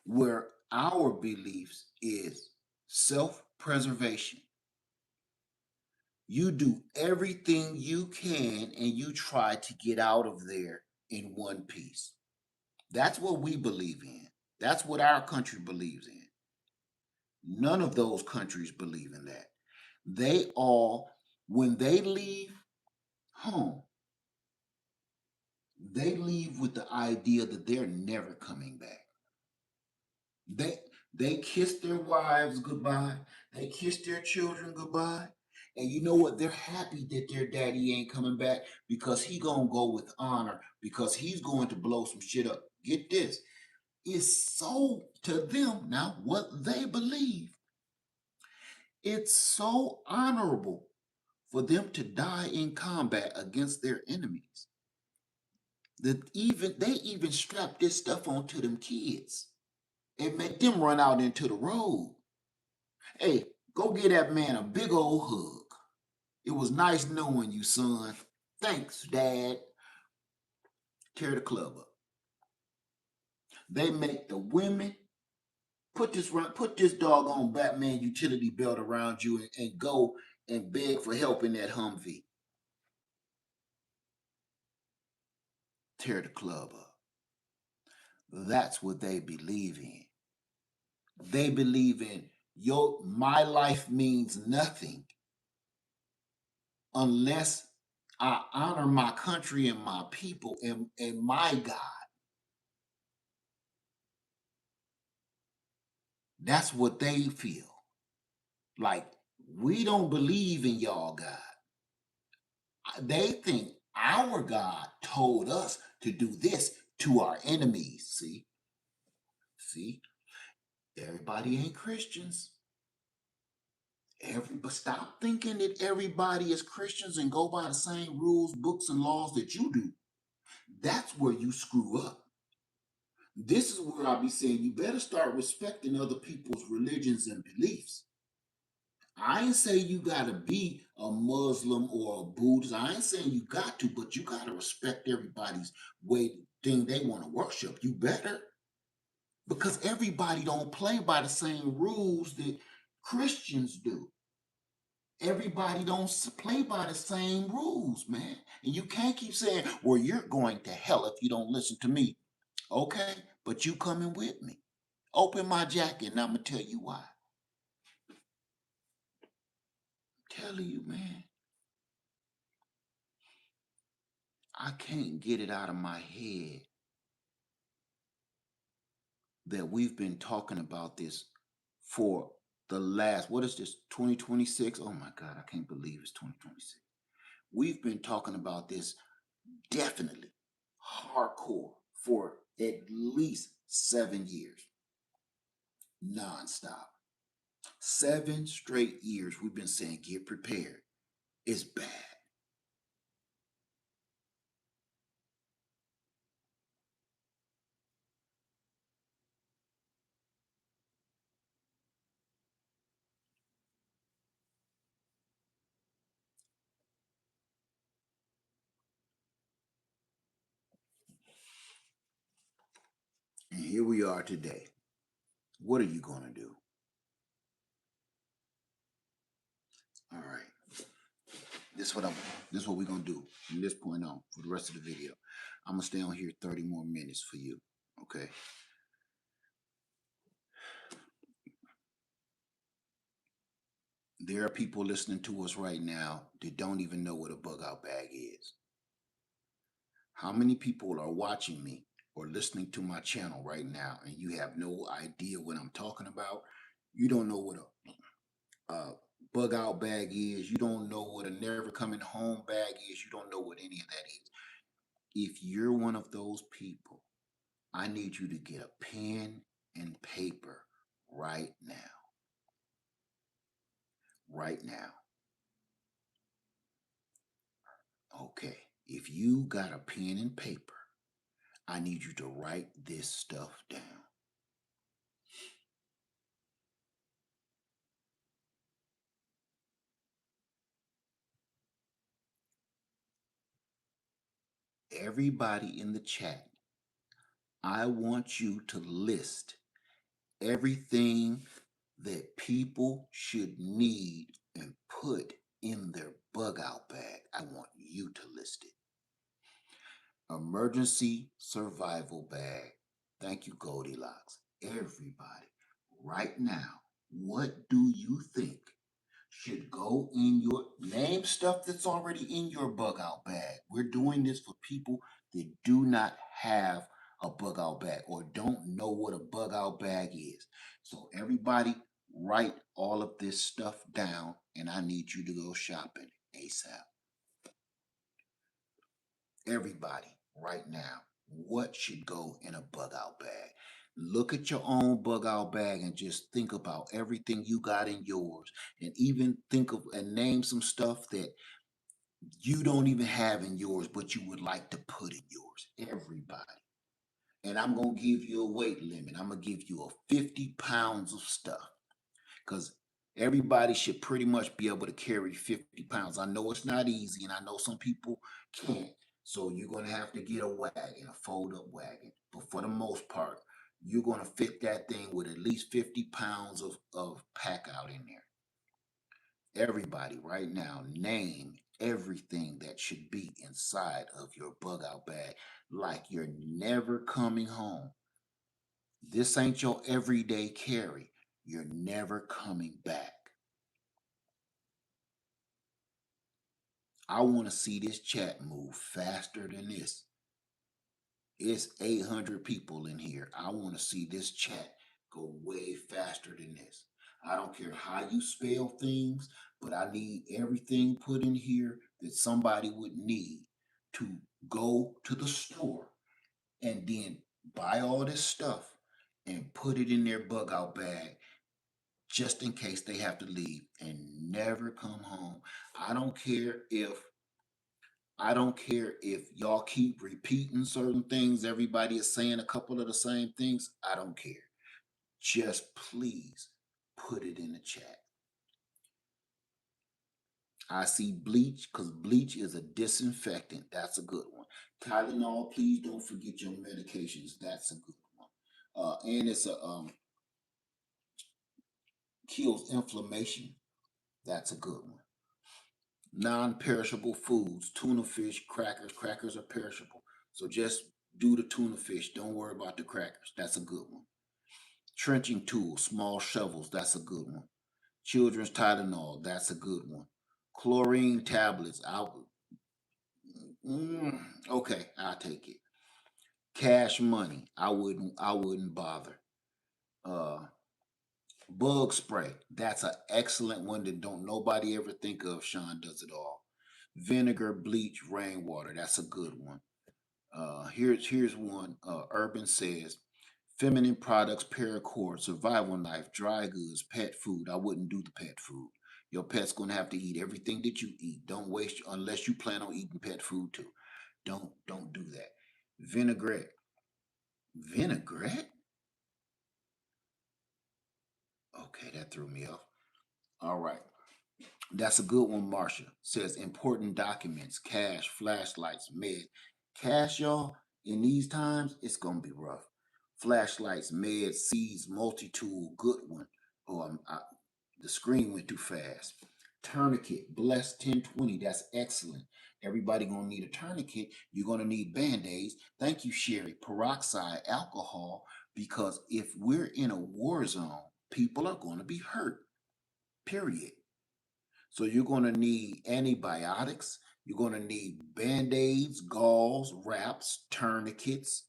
Where our beliefs is self-preservation. You do everything you can and you try to get out of there in one piece. That's what we believe in. That's what our country believes in. None of those countries believe in that. They all, when they leave home, they leave with the idea that they're never coming back. They they kiss their wives goodbye. They kiss their children goodbye. And you know what? They're happy that their daddy ain't coming back because he gonna go with honor because he's going to blow some shit up. Get this. It's so to them now what they believe. It's so honorable for them to die in combat against their enemies. That even they even strap this stuff onto them kids and make them run out into the road. Hey, go get that man a big old hug. It was nice knowing you, son. Thanks, Dad. Tear the club up. They make the women put this doggone Batman utility belt around you and go and beg for help in that Humvee. Tear the club up. That's what they believe in. They believe in my life means nothing unless I honor my country and my people and my God. That's what they feel. Like, we don't believe in y'all God. They think our God told us to do this to our enemies. See, everybody ain't Christians. But stop thinking that everybody is Christians and go by the same rules, books, and laws that you do. That's where you screw up. This is where I'll be saying you better start respecting other people's religions and beliefs. I ain't saying you gotta be a Muslim or a Buddhist. I ain't saying you got to, but you gotta respect everybody's way thing they want to worship. You better, because everybody don't play by the same rules that Christians do. Everybody don't play by the same rules, man. And you can't keep saying, "Well, you're going to hell if you don't listen to me." Okay, but you coming with me. Open my jacket and I'm gonna tell you why. I'm telling you, man. I can't get it out of my head that we've been talking about this for the last, what is this, 2026? Oh my God, I can't believe it's 2026. We've been talking about this definitely hardcore for at least 7 years, nonstop. 7 straight years we've been saying, get prepared. It's bad. And here we are today. What are you going to do? All right. This is what I'm. This is what we're gonna do from this point on for the rest of the video. I'm gonna stay on here 30 more minutes for you. Okay. There are people listening to us right now that don't even know what a bug out bag is. How many people are watching me or listening to my channel right now and you have no idea what I'm talking about? You don't know what a bug out bag is. You don't know what a never coming home bag is. You don't know what any of that is. If you're one of those people, I need you to get a pen and paper right now. Right now. Okay. If you got a pen and paper, I need you to write this stuff down. Everybody in the chat, I want you to list everything that people should need and put in their bug out bag. I want you to list it. Emergency survival bag. Thank you, Goldilocks. Everybody, right now, what do you think should go in your name stuff that's already in your bug out bag? We're doing this for people that do not have a bug out bag or don't know what a bug out bag is. So everybody write all of this stuff down and I need you to go shopping ASAP. Everybody right now, what should go in a bug out bag? Look at your own bug out bag and just think about everything you got in yours and even think of and name some stuff that you don't even have in yours but you would like to put in yours. Everybody. And I'm going to give you a weight limit. I'm going to give you a 50 pounds of stuff because everybody should pretty much be able to carry 50 pounds. I know it's not easy, and I know some people can't. So you're going to have to get a wagon, a fold up wagon. But for the most part, you're going to fit that thing with at least 50 pounds of pack out in there. Everybody, right now, name everything that should be inside of your bug out bag like you're never coming home. This ain't your everyday carry. You're never coming back. I want to see this chat move faster than this. It's 800 people in here. I want to see this chat go way faster than this. I don't care how you spell things, but I need everything put in here that somebody would need to go to the store and then buy all this stuff and put it in their bug out bag just in case they have to leave and never come home. I don't care if I don't care if y'all keep repeating certain things. Everybody is saying a couple of the same things. I don't care. Just please put it in the chat. I see bleach because bleach is a disinfectant. That's a good one. Tylenol, please don't forget your medications. That's a good one. And it's a kills inflammation. That's a good one. Non-perishable foods, tuna fish, crackers. Crackers are perishable. So just do the tuna fish. Don't worry about the crackers. That's a good one. Trenching tools, small shovels. That's a good one. Children's Tylenol. That's a good one. Chlorine tablets. Okay, I'll take it. Cash money. I wouldn't bother. Uh, Bug spray. That's an excellent one that don't nobody ever think of. Sean does it all. Vinegar, bleach, rainwater. That's a good one. Here's one. Urban says feminine products, paracord, survival knife, dry goods, pet food. I wouldn't do the pet food. Your pet's gonna have to eat everything that you eat. Don't waste unless you plan on eating pet food too. Don't do that. Vinaigrette. Vinaigrette? Okay, that threw me off. All right. That's a good one, Marsha. Says important documents, cash, flashlights, med. Cash, y'all, in these times, it's gonna be rough. Flashlights, med, seeds, multi-tool, good one. Oh, the screen went too fast. Tourniquet, bless 1020. That's excellent. Everybody gonna need a tourniquet. You're gonna need band-aids. Thank you, Sherry. Peroxide, alcohol, because if we're in a war zone, people are gonna be hurt. Period. So you're going to need antibiotics. You're going to need band-aids, gauze, wraps, tourniquets.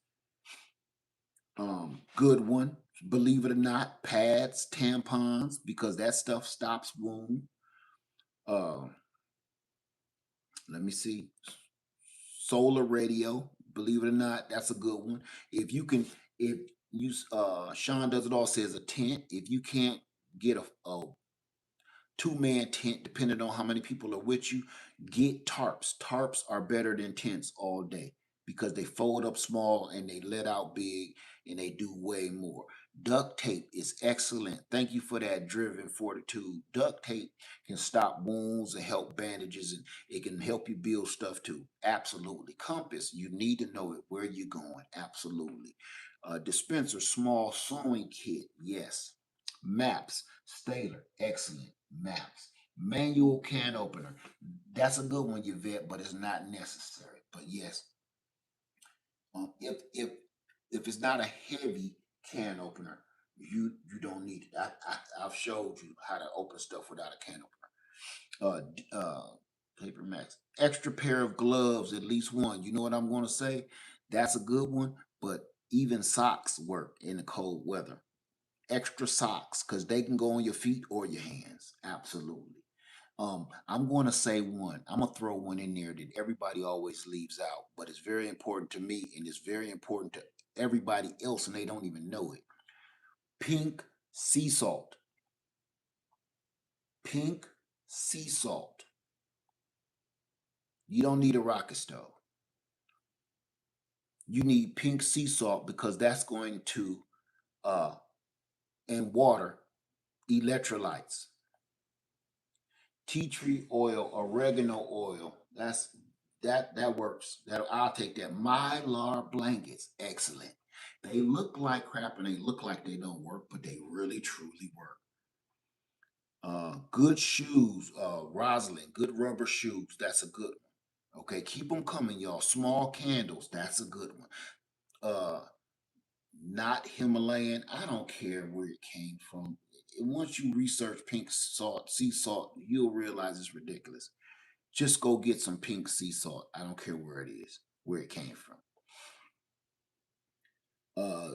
Good one. Believe it or not, pads, tampons, because that stuff stops wound. Uh, Let me see. Solar radio. Believe it or not, that's a good one. If you can, if you, Sean does it all says a tent. If you can't get a two-man tent, depending on how many people are with you, get tarps. Tarps are better than tents all day because they fold up small and they let out big and they do way more. Duct tape is excellent. Thank you for that, Driven Fortitude. Duct tape can stop wounds and help bandages, and it can help you build stuff too. Absolutely. Compass, you need to know it where you're going. Absolutely. Dispenser, small sewing kit. Yes. Maps, Staler, excellent. Maps. Manual can opener. That's a good one, Yvette, but it's not necessary. But yes, if it's not a heavy can opener, you don't need it. I've showed you how to open stuff without a can opener. Paper Max. Extra pair of gloves, at least one. You know what I'm going to say? That's a good one, but even socks work in the cold weather. Extra socks because they can go on your feet or your hands. Absolutely. I'm going to say one. I'm going to throw one in there that everybody always leaves out, but it's very important to me and it's very important to everybody else, and they don't even know it. Pink sea salt. Pink sea salt. You don't need a rocket stove. You need pink sea salt because that's going to, uh, and water, electrolytes. Tea tree oil, oregano oil. That works. That I'll take that. Mylar blankets, excellent. They look like crap and they look like they don't work, but they really truly work. Good shoes, Rosalind, good rubber shoes. That's a good one. Okay, keep them coming, y'all. Small candles. That's a good one. Uh, Not Himalayan. I don't care where it came from. Once you research pink salt, sea salt, you'll realize it's ridiculous. just go get some pink sea salt. I don't care where it is, where it came from.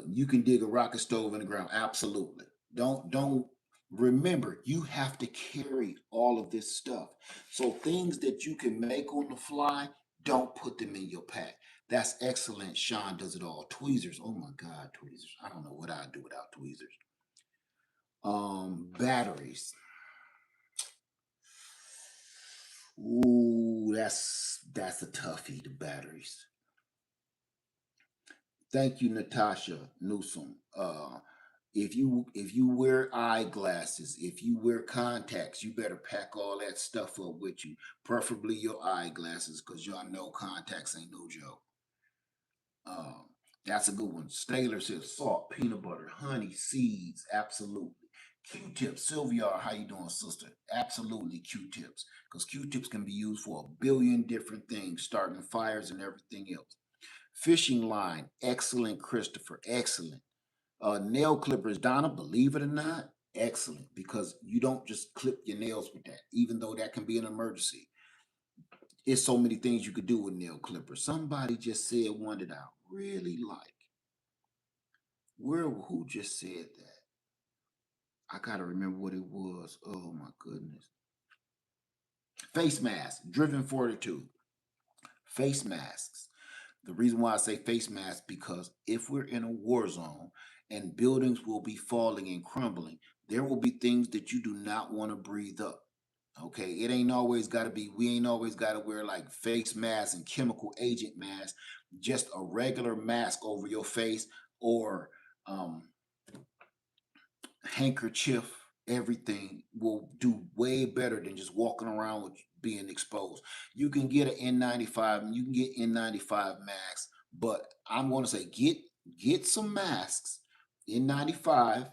You can dig a rocket stove in the ground. Absolutely. Don't remember, you have to carry all of this stuff. So things that you can make on the fly, don't put them in your pack. That's excellent. Sean does it all. Tweezers. Oh my God, tweezers. I don't know what I'd do without tweezers. Batteries. Ooh, that's a toughie, the batteries. Thank you, Natasha Newsom. If you wear eyeglasses, if you wear contacts, you better pack all that stuff up with you. Preferably your eyeglasses, because y'all know contacts ain't no joke. Um, that's a good one. Staler says salt, peanut butter, honey, seeds, absolutely. Q-tips, Sylvia, how you doing, sister? Absolutely Q-tips, because Q-tips can be used for a billion different things, starting fires and everything else. Fishing line, excellent, Christopher, excellent. Nail clippers, Donna, believe it or not, excellent, because you don't just clip your nails with that, even though that can be an emergency. It's so many things you could do with nail clippers. Somebody just said one that I really like. Who just said that? I gotta remember what it was. Oh my goodness. Face mask, driven fortitude. Face masks. The reason why I say face masks because if we're in a war zone and buildings will be falling and crumbling, there will be things that you do not want to breathe up. Okay, it ain't always got to be. We ain't always got to wear like face masks and chemical agent masks. Just a regular mask over your face or um, handkerchief, everything will do way better than just walking around with being exposed. You can get an N95 and you can get N95 masks, but I'm going to say get some masks, N95,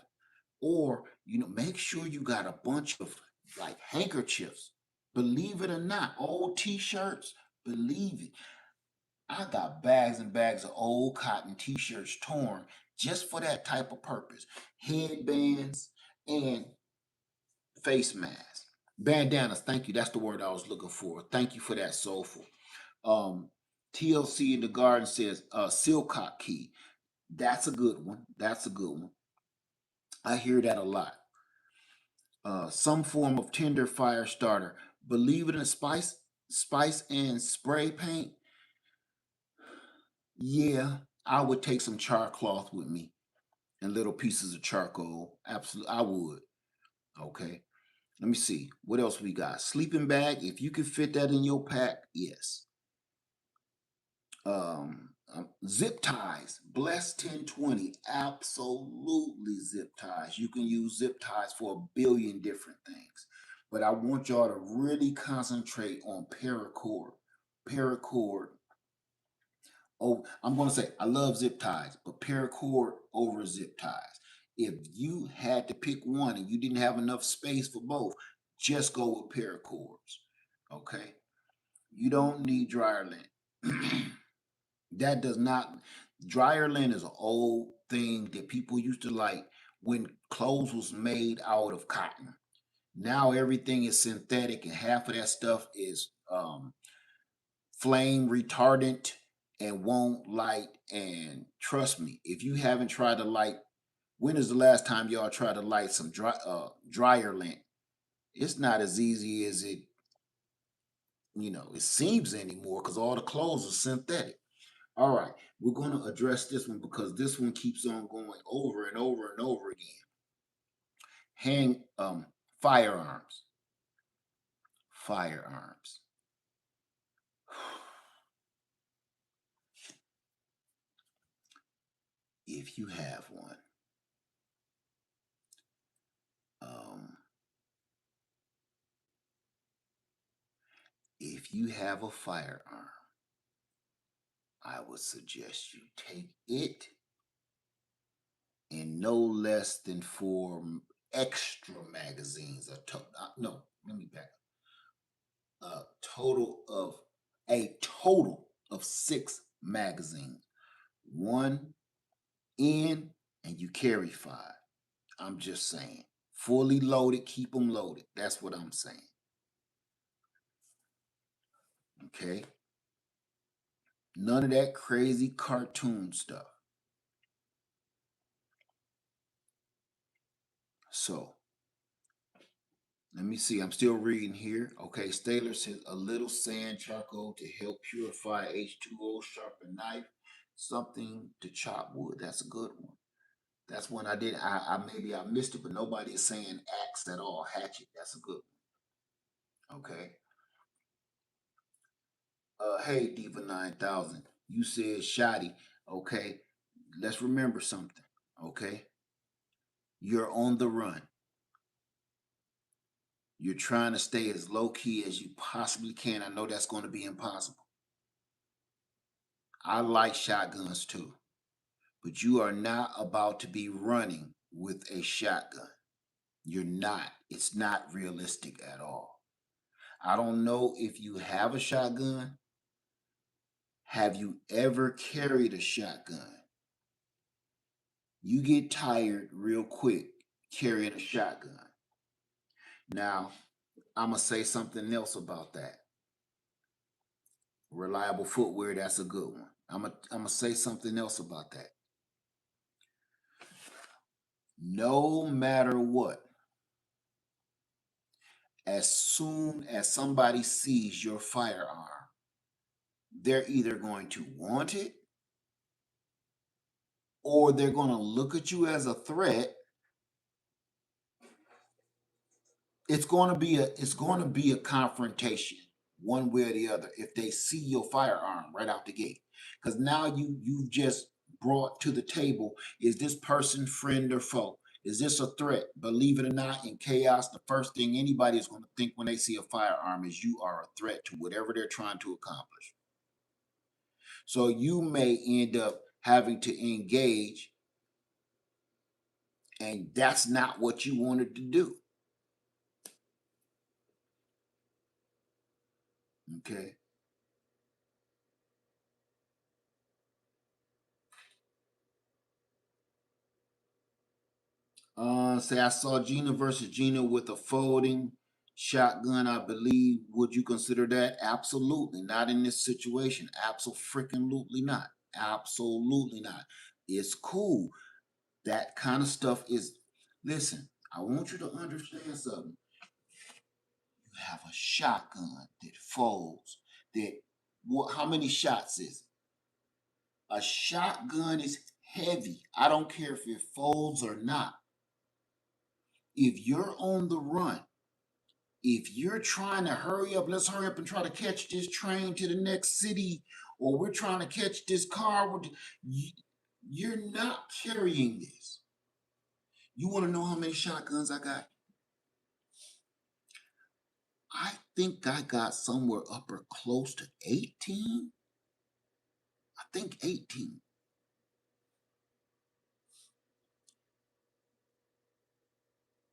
or make sure you got a bunch of like handkerchiefs. Believe it or not, old t-shirts, believe it. I got bags and bags of old cotton t-shirts torn just for that type of purpose. Headbands and face masks. Bandanas, thank you. That's the word I was looking for. Thank you for that, soulful. Um, TLC in the garden says Silcock key. That's a good one. That's a good one. I hear that a lot. Some form of tinder fire starter. Believe it in spice and spray paint. Yeah, I would take some char cloth with me and little pieces of charcoal. Absolutely, I would. Okay. Let me see. What else we got? Sleeping bag. If you can fit that in your pack, yes. Zip ties. Bless 1020. Absolutely zip ties. You can use zip ties for a billion different things. But I want y'all to really concentrate on paracord. Paracord. Oh, I'm going to say I love zip ties, but paracord over zip ties. If you had to pick one and you didn't have enough space for both, just go with paracords. Okay? You don't need dryer lint. That does not, dryer lint is an old thing that people used to like when clothes was made out of cotton. Now everything is synthetic and half of that stuff is flame retardant and won't light. And trust me, if you haven't tried to light, when is the last time y'all tried to light some dryer lint? It's not as easy as it seems anymore because all the clothes are synthetic. All right, we're going to address this one because this one keeps on going over and over and over again. Firearms. Firearms. If you have one, um, if you have a firearm, I would suggest you take it in no less than 4 extra magazines. No, let me back up. A total of 6 magazines. One in, and you carry 5. I'm just saying. Fully loaded, keep them loaded. That's what I'm saying. Okay? None of that crazy cartoon stuff. So, let me see. I'm still reading here. Okay, Staler says a little sand charcoal to help purify H2O, sharpen knife, something to chop wood. That's a good one. That's one I did. I maybe I missed it, but nobody is saying axe at all. Hatchet. That's a good one. Okay. Hey Diva 9000. You said shoddy. Okay. Let's remember something. Okay. You're on the run. You're trying to stay as low key as you possibly can. I know that's going to be impossible. I like shotguns too, but you are not about to be running with a shotgun. You're not. It's not realistic at all. I don't know if you have a shotgun. Have you ever carried a shotgun? You get tired real quick carrying a shotgun. Now, I'm going to say something else about that. Reliable footwear, that's a good one. I'm going to say something else about that. No matter what, as soon as somebody sees your firearm, they're either going to want it or they're going to look at you as a threat. It's going to be a confrontation one way or the other if they see your firearm right out the gate, because now you've just brought to the table, is this person friend or foe? Is this a threat? Believe it or not, in chaos, the first thing anybody is going to think when they see a firearm is you are a threat to whatever they're trying to accomplish. So you may end up having to engage, and that's not what you wanted to do. Okay. Say I saw Gina versus Gina with a folding shotgun, I believe. Would you consider that? Absolutely. Not in this situation. Absolutely not. Absolutely not. It's cool. That kind of stuff is. Listen, I want you to understand something. You have a shotgun that folds. That what? How many shots is it? A shotgun is heavy. I don't care if it folds or not. If you're on the run, if you're trying to hurry up, let's hurry up and try to catch this train to the next city, or we're trying to catch this car. You're not carrying this. You want to know how many shotguns I got? I think I got somewhere upper close to 18. I think 18.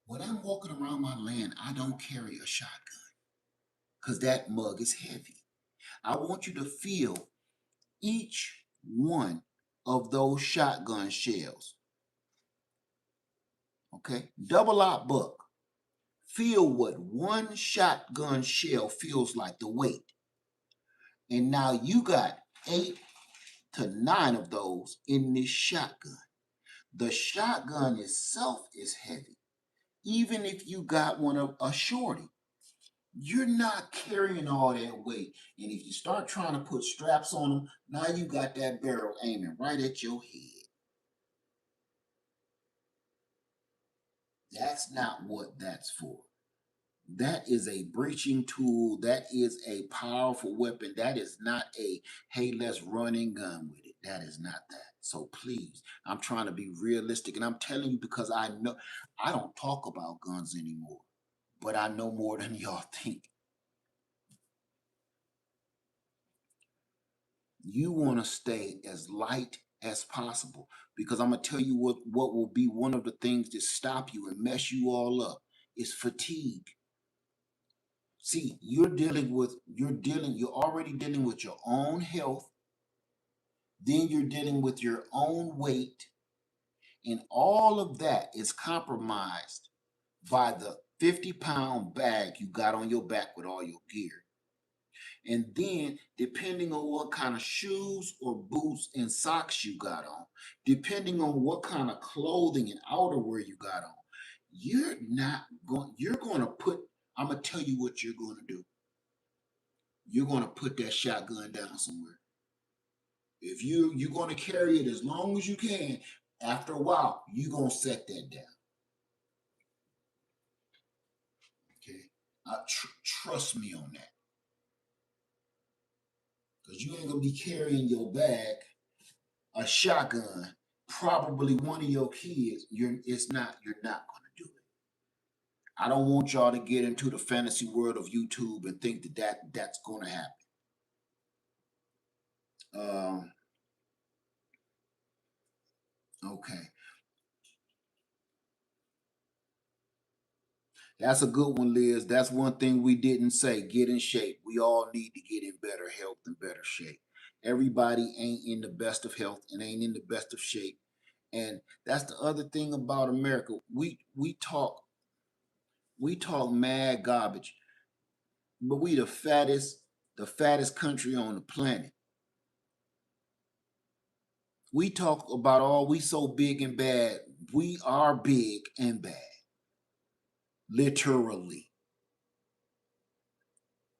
When I'm walking around my land, I don't carry a shotgun because that mug is heavy. I want you to feel each one of those shotgun shells. Okay? Double out buck. Feel what one shotgun shell feels like, the weight. And now you got 8 to 9 of those in this shotgun. The shotgun itself is heavy. Even if you got one of a shorty, you're not carrying all that weight. And if you start trying to put straps on them, now you got that barrel aiming right at your head. That's not what that's for. That is a breaching tool. That is a powerful weapon. That is not a, hey, let's run and gun with it. That is not that. So please, I'm trying to be realistic. And I'm telling you because I know I don't talk about guns anymore, but I know more than y'all think. You want to stay as light as possible because I'm going to tell you what will be one of the things that stop you and mess you all up is fatigue. See, you're already dealing with your own health, then you're dealing with your own weight, and all of that is compromised by the 50-pound bag you got on your back with all your gear. And then, depending on what kind of shoes or boots and socks you got on, depending on what kind of clothing and outerwear you got on, you're going to put, I'm going to tell you what you're going to do. You're going to put that shotgun down somewhere. If you're going to carry it as long as you can, after a while, you're going to set that down. Okay? Trust me on that. Because you ain't going to be carrying your bag, a shotgun, probably one of your kids. You're not going to do it. I don't want y'all to get into the fantasy world of YouTube and think that's going to happen. Okay. That's a good one, Liz. That's one thing we didn't say. Get in shape. We all need to get in better health and better shape. Everybody ain't in the best of health and ain't in the best of shape. And that's the other thing about America. We talk mad garbage, but we the fattest country on the planet. We talk about we so big and bad. We are big and bad. Literally.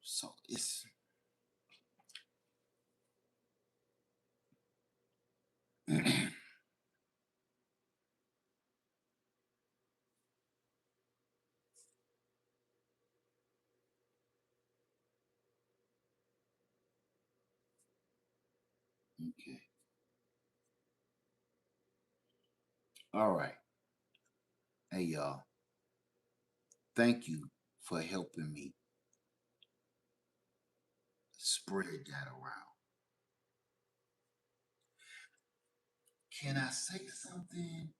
So it's okay. All right. Hey y'all. Thank you for helping me spread that around. Can I say something?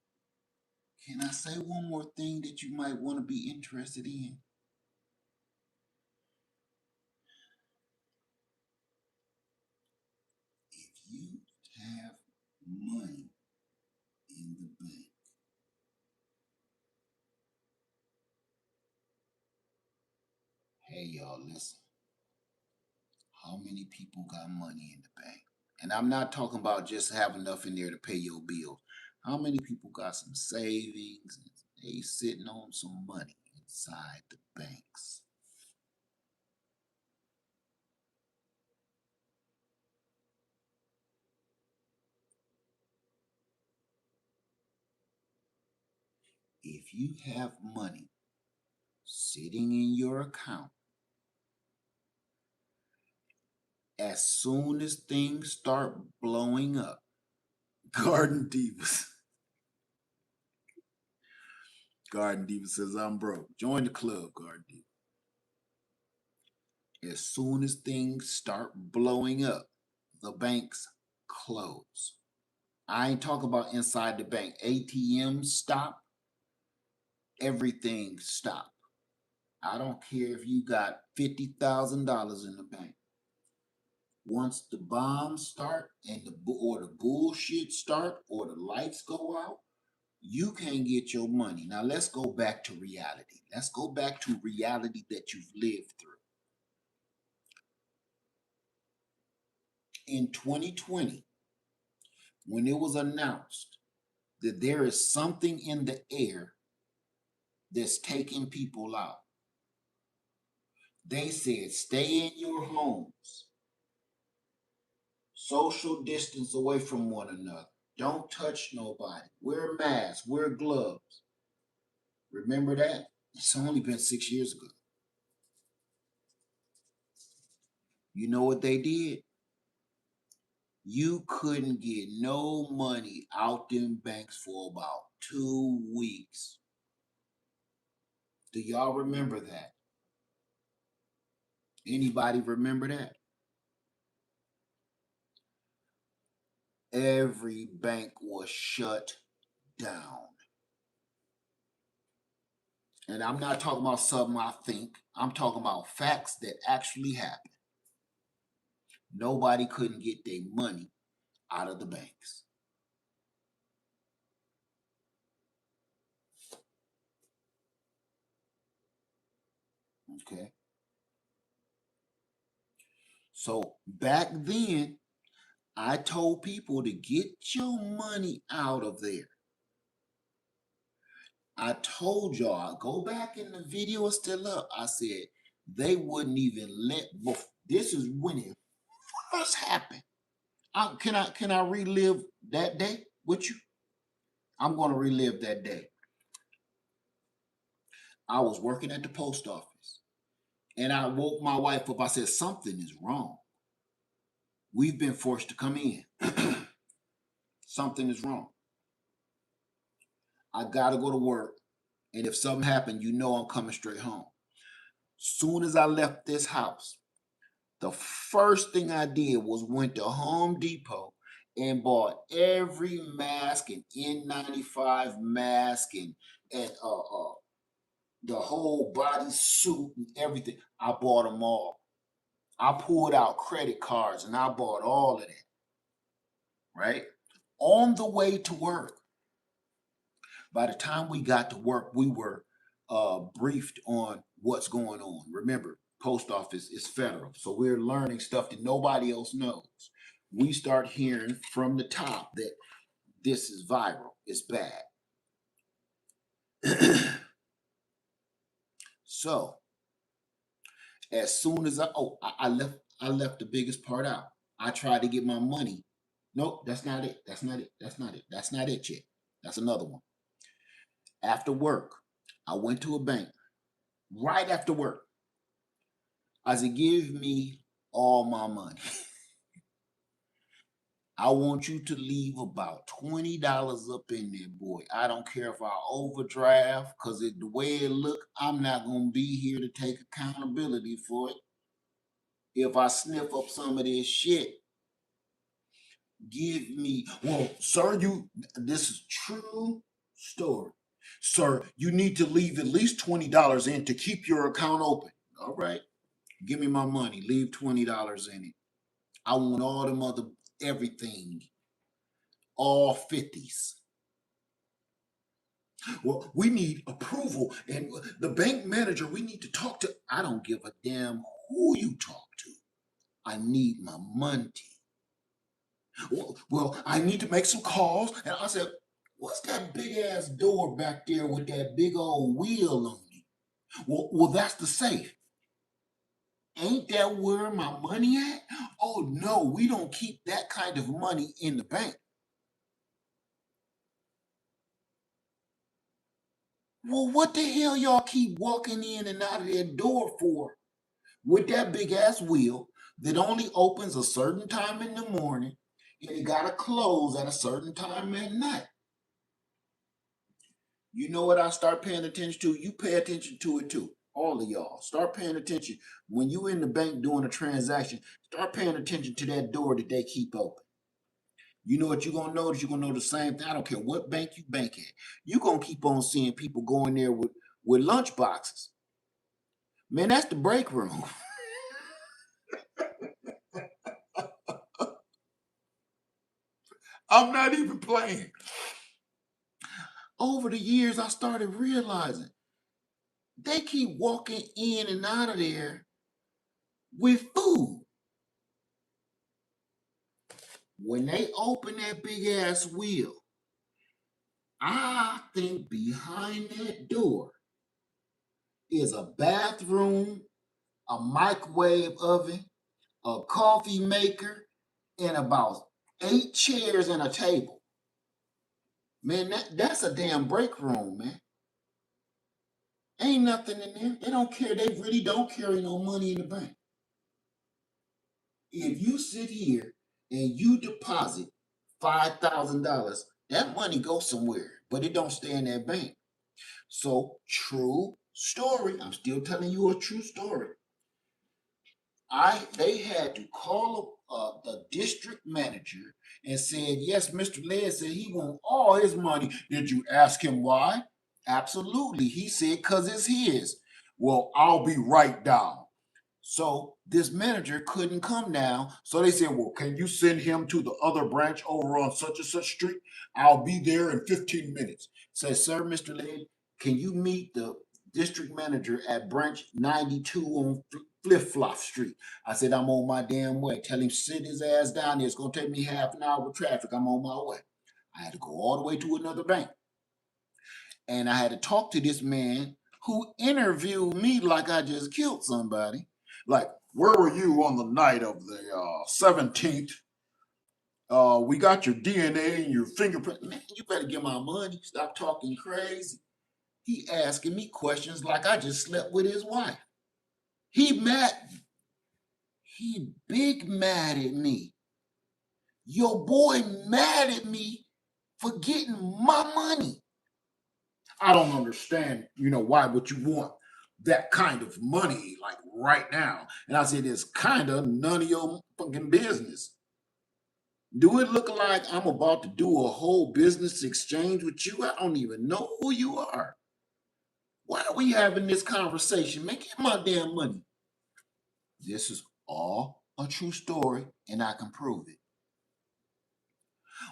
Can I say one more thing that you might want to be interested in? If you have money in the bank, hey y'all, listen. How many people got money in the bank? And I'm not talking about just having enough in there to pay your bills. How many people got some savings and they sitting on some money inside the banks? If you have money sitting in your account, as soon as things start blowing up, Garden Divas. Garden Diva says, I'm broke. Join the club, Garden Diva. As soon as things start blowing up, the banks close. I ain't talking about inside the bank. ATMs stop. Everything stop. I don't care if you got $50,000 in the bank. Once the bombs start and the bullshit start or the lights go out, you can't get your money. Now let's go back to reality. Let's go back to reality that you've lived through. In 2020, when it was announced that there is something in the air that's taking people out, they said stay in your homes, social distance away from one another, don't touch nobody, wear masks, wear gloves. Remember that? It's only been 6 years ago. You know what they did? You couldn't get no money out them banks for about 2 weeks. Do y'all remember that? Anybody remember that? Every bank was shut down. And I'm not talking about something I think. I'm talking about facts that actually happened. Nobody couldn't get their money out of the banks. Okay. So back then, I told people to get your money out of there. I told y'all, go back in the video, is still up. I said they wouldn't even let. This is when it first happened. Can I relive that day with you? I'm going to relive that day. I was working at the post office, and I woke my wife up. I said something is wrong. We've been forced to come in. Something is wrong. I got to go to work, and if something happened, you know I'm coming straight home. Soon as I left this house, the first thing I did was went to Home Depot and bought every mask and N95 mask and the whole body suit and everything. I bought them all. I pulled out credit cards and I bought all of that. Right? On the way to work. By the time we got to work, we were briefed on what's going on. Remember, post office is federal, so we're learning stuff that nobody else knows. We start hearing from the top that this is viral, it's bad. So as soon as I left the biggest part out. I tried to get my money. Nope, that's not it. That's not it. That's not it. That's not it yet. That's another one. After work, I went to a bank right after work. I said, give me all my money. I want you to leave about $20 up in there, boy. I don't care if I overdraft, because the way it look, I'm not going to be here to take accountability for it. If I sniff up some of this shit, give me, well, sir, this is true story. Sir, you need to leave at least $20 in to keep your account open. All right, give me my money. Leave $20 in it. I want all them other everything, all 50s. Well, we need approval, and the bank manager, we need to talk to. I don't give a damn who you talk to. I need my money. Well, I need to make some calls. And I said, what's that big ass door back there with that big old wheel on it? Well, that's the safe. Ain't that where my money at? Oh no, we don't keep that kind of money in the bank. Well, what the hell y'all keep walking in and out of that door for? With that big ass wheel that only opens a certain time in the morning and it gotta close at a certain time at night. You know what I start paying attention to? You pay attention to it too. All of y'all. Start paying attention. When you in the bank doing a transaction, start paying attention to that door that they keep open. You know what you're gonna notice? You're gonna know the same thing. I don't care what bank you bank at. You're gonna keep on seeing people going there with lunch boxes. Man, that's the break room. I'm not even playing. Over the years, I started realizing they keep walking in and out of there with food. When they open that big ass wheel, I think behind that door is a bathroom, a microwave oven, a coffee maker, and about 8 chairs and a table. Man, that's a damn break room, man. Ain't nothing in there. They don't care. They really don't carry no money in the bank. If you sit here and you deposit $5,000, that money goes somewhere, but it don't stay in that bank. So, true story. I'm still telling you a true story. They had to call the district manager and said, yes, Mr. Led said he want all his money. Did you ask him why? Absolutely. He said, because it's his. Well, I'll be right down. So this manager couldn't come down. So they said, well, can you send him to the other branch over on such and such street? I'll be there in 15 minutes. Says, sir, Mr. Led, can you meet the district manager at branch 92 on Flip-Flop Street. I said, I'm on my damn way. Tell him sit his ass down there. It's going to take me half an hour with traffic. I'm on my way. I had to go all the way to another bank. And I had to talk to this man who interviewed me like I just killed somebody. Like, where were you on the night of the 17th? We got your DNA and your fingerprint. Man, you better get my money. Stop talking crazy. He asking me questions like I just slept with his wife. He mad. He big mad at me. Your boy mad at me for getting my money. I don't understand, why would you want that kind of money like right now? And I said, it's kind of none of your fucking business. Do it look like I'm about to do a whole business exchange with you? I don't even know who you are. Why are we having this conversation? Make it my damn money. This is all a true story, and I can prove it.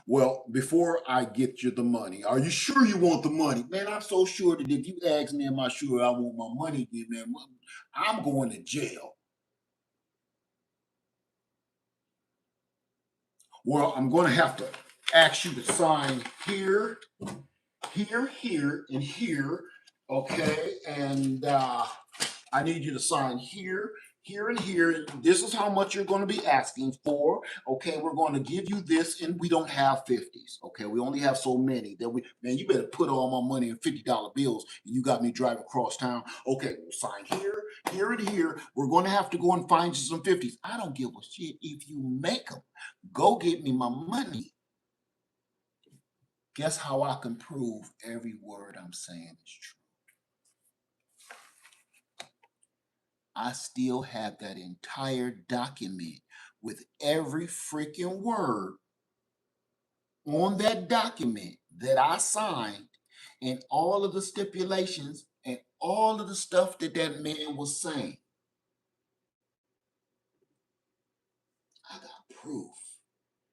Well, before I get you the money, are you sure you want the money? Man, I'm so sure that if you ask me, am I sure I want my money, man, I'm going to jail. Well, I'm going to have to ask you to sign here, here, and here, okay? And I need you to sign here, here, and here. This is how much you're going to be asking for. Okay, we're going to give you this, and we don't have 50s. Okay, we only have so many that man, you better put all my money in $50 bills, and you got me driving across town. Okay, we'll sign here, here, and here. We're going to have to go and find you some 50s. I don't give a shit if you make them. Go get me my money. Guess how I can prove every word I'm saying is true? I still have that entire document with every freaking word on that document that I signed and all of the stipulations and all of the stuff that that man was saying. I got proof.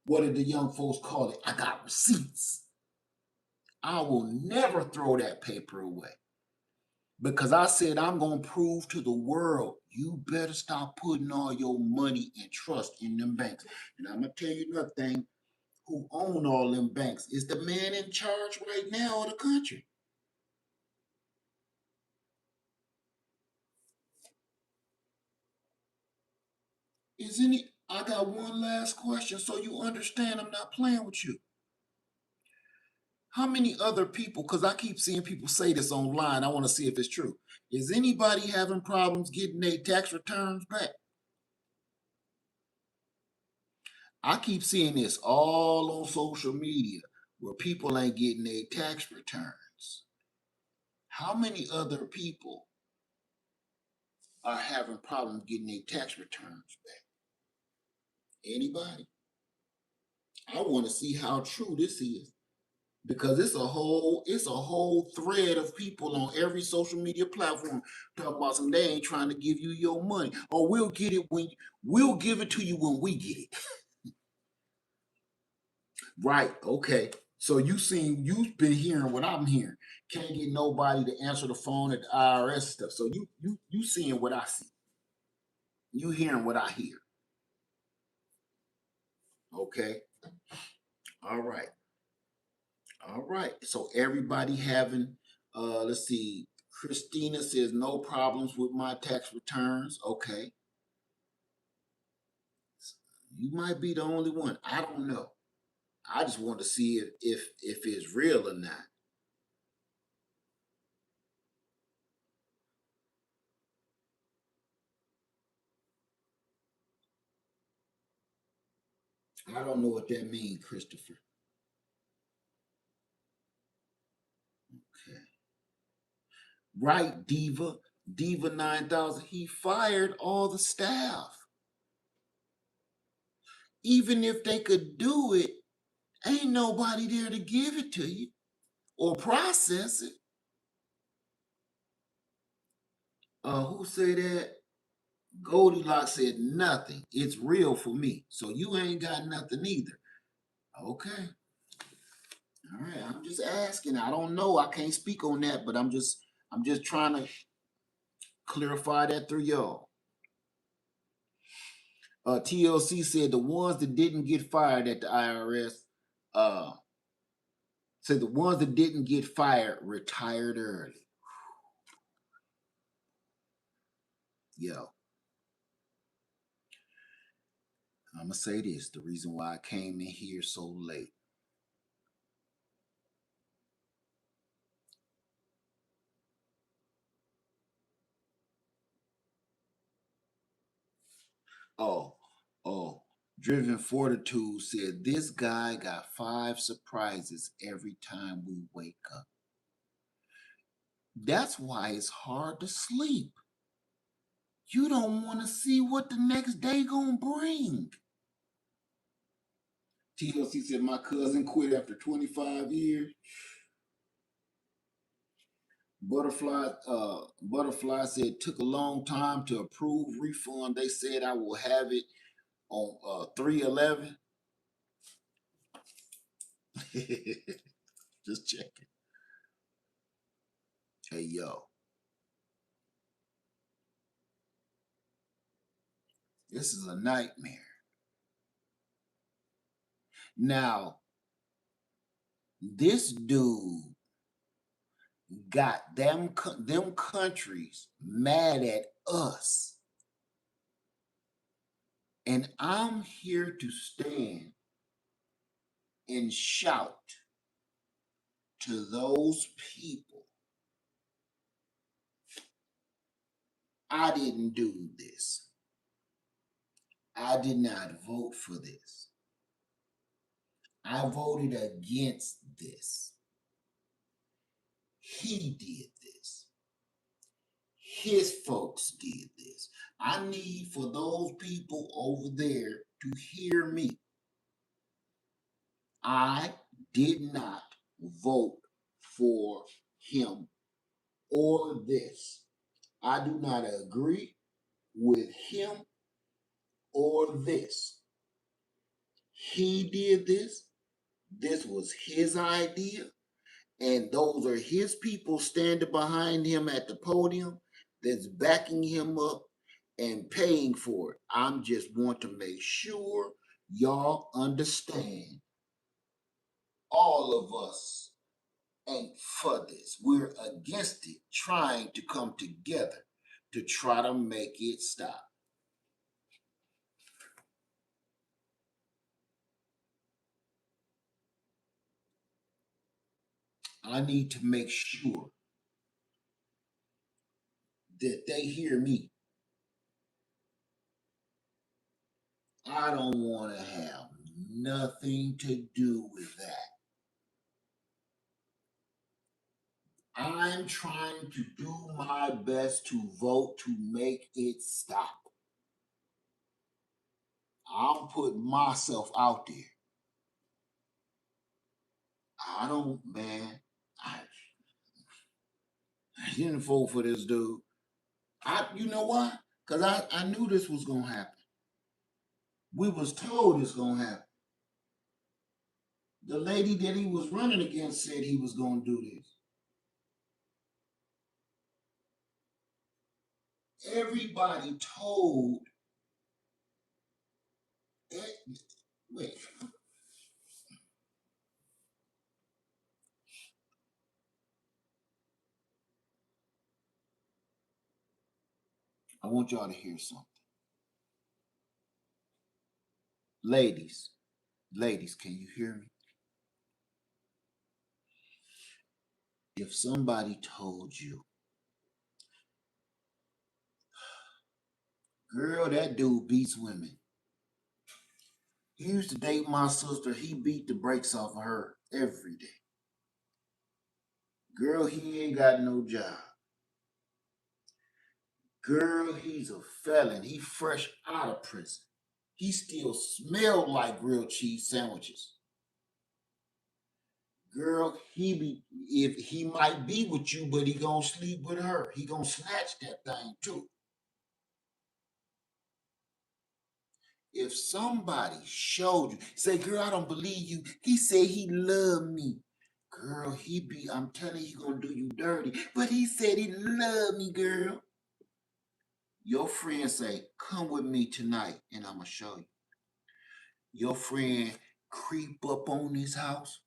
What did the young folks call it? I got receipts. I will never throw that paper away. Because I said I'm going to prove to the world, you better stop putting all your money and trust in them banks. And I'm going to tell you another thing, who own all them banks is the man in charge right now of the country. Isn't it? I got one last question so you understand I'm not playing with you. How many other people, because I keep seeing people say this online, I want to see if it's true. Is anybody having problems getting their tax returns back? I keep seeing this all on social media where people ain't getting their tax returns. How many other people are having problems getting their tax returns back? Anybody? I want to see how true this is because it's a whole thread of people on every social media platform talking about some they ain't trying to give you your money or we'll give it to you when we get it. Right. Okay. So you've been hearing what I'm hearing. Can't get nobody to answer the phone at the IRS stuff. So you seeing what I see. You hearing what I hear. Okay. All right. All right. So everybody having let's see. Christina says no problems with my tax returns. Okay. You might be the only one. I don't know. I just want to see if it's real or not. I don't know what that means, Christopher. Okay. Right, Diva. Diva 9000. He fired all the staff. Even if they could do it, ain't nobody there to give it to you or process it. Who said that? Goldilocks said nothing. It's real for me. So you ain't got nothing either. Okay. All right. I'm just asking. I don't know. I can't speak on that, but I'm just trying to clarify that through y'all. TLC said the ones that didn't get fired at the IRS, uh, said the ones that didn't get fired retired early. Yo, I'm gonna say this: the reason why I came in here so late. Oh, oh, Driven Fortitude said this guy got 5 surprises every time we wake up. That's why it's hard to sleep. You don't want to see what the next day gonna bring. TLC said my cousin quit after 25 years. Butterfly said took a long time to approve refund. They said I will have it on 3/11. Just checking. Hey yo, this is a nightmare. Now, this dude got them countries mad at us. And I'm here to stand and shout to those people. I didn't do this. I did not vote for this. I voted against this. He did this. His folks did this. I need for those people over there to hear me. I did not vote for him or this. I do not agree with him or this. He did this. This was his idea. And those are his people standing behind him at the podium that's backing him up and paying for it. I'm just want to make sure y'all understand all of us ain't for this. We're against it, trying to come together to try to make it stop. I need to make sure that they hear me. I don't want to have nothing to do with that. I'm trying to do my best to vote to make it stop. I'm putting myself out there. I don't, man. I didn't vote for this dude. You know why? Because I knew this was gonna happen. We was told it's gonna happen. The lady that he was running against said he was gonna do this. Everybody told. Wait. I want y'all to hear something. Ladies, can you hear me? If somebody told you, girl, that dude beats women. He used to date my sister. He beat the brakes off of her every day. Girl, he ain't got no job. Girl, he's a felon. He fresh out of prison. He still smelled like grilled cheese sandwiches. Girl, if he might be with you, but he gonna sleep with her. He gonna snatch that thing too. If somebody showed you, say, girl, I don't believe you. He said he loved me. Girl, I'm telling you, he gonna do you dirty. But he said he loved me, girl. Your friend say, "Come with me tonight, and I'ma show you." Your friend creep up on this house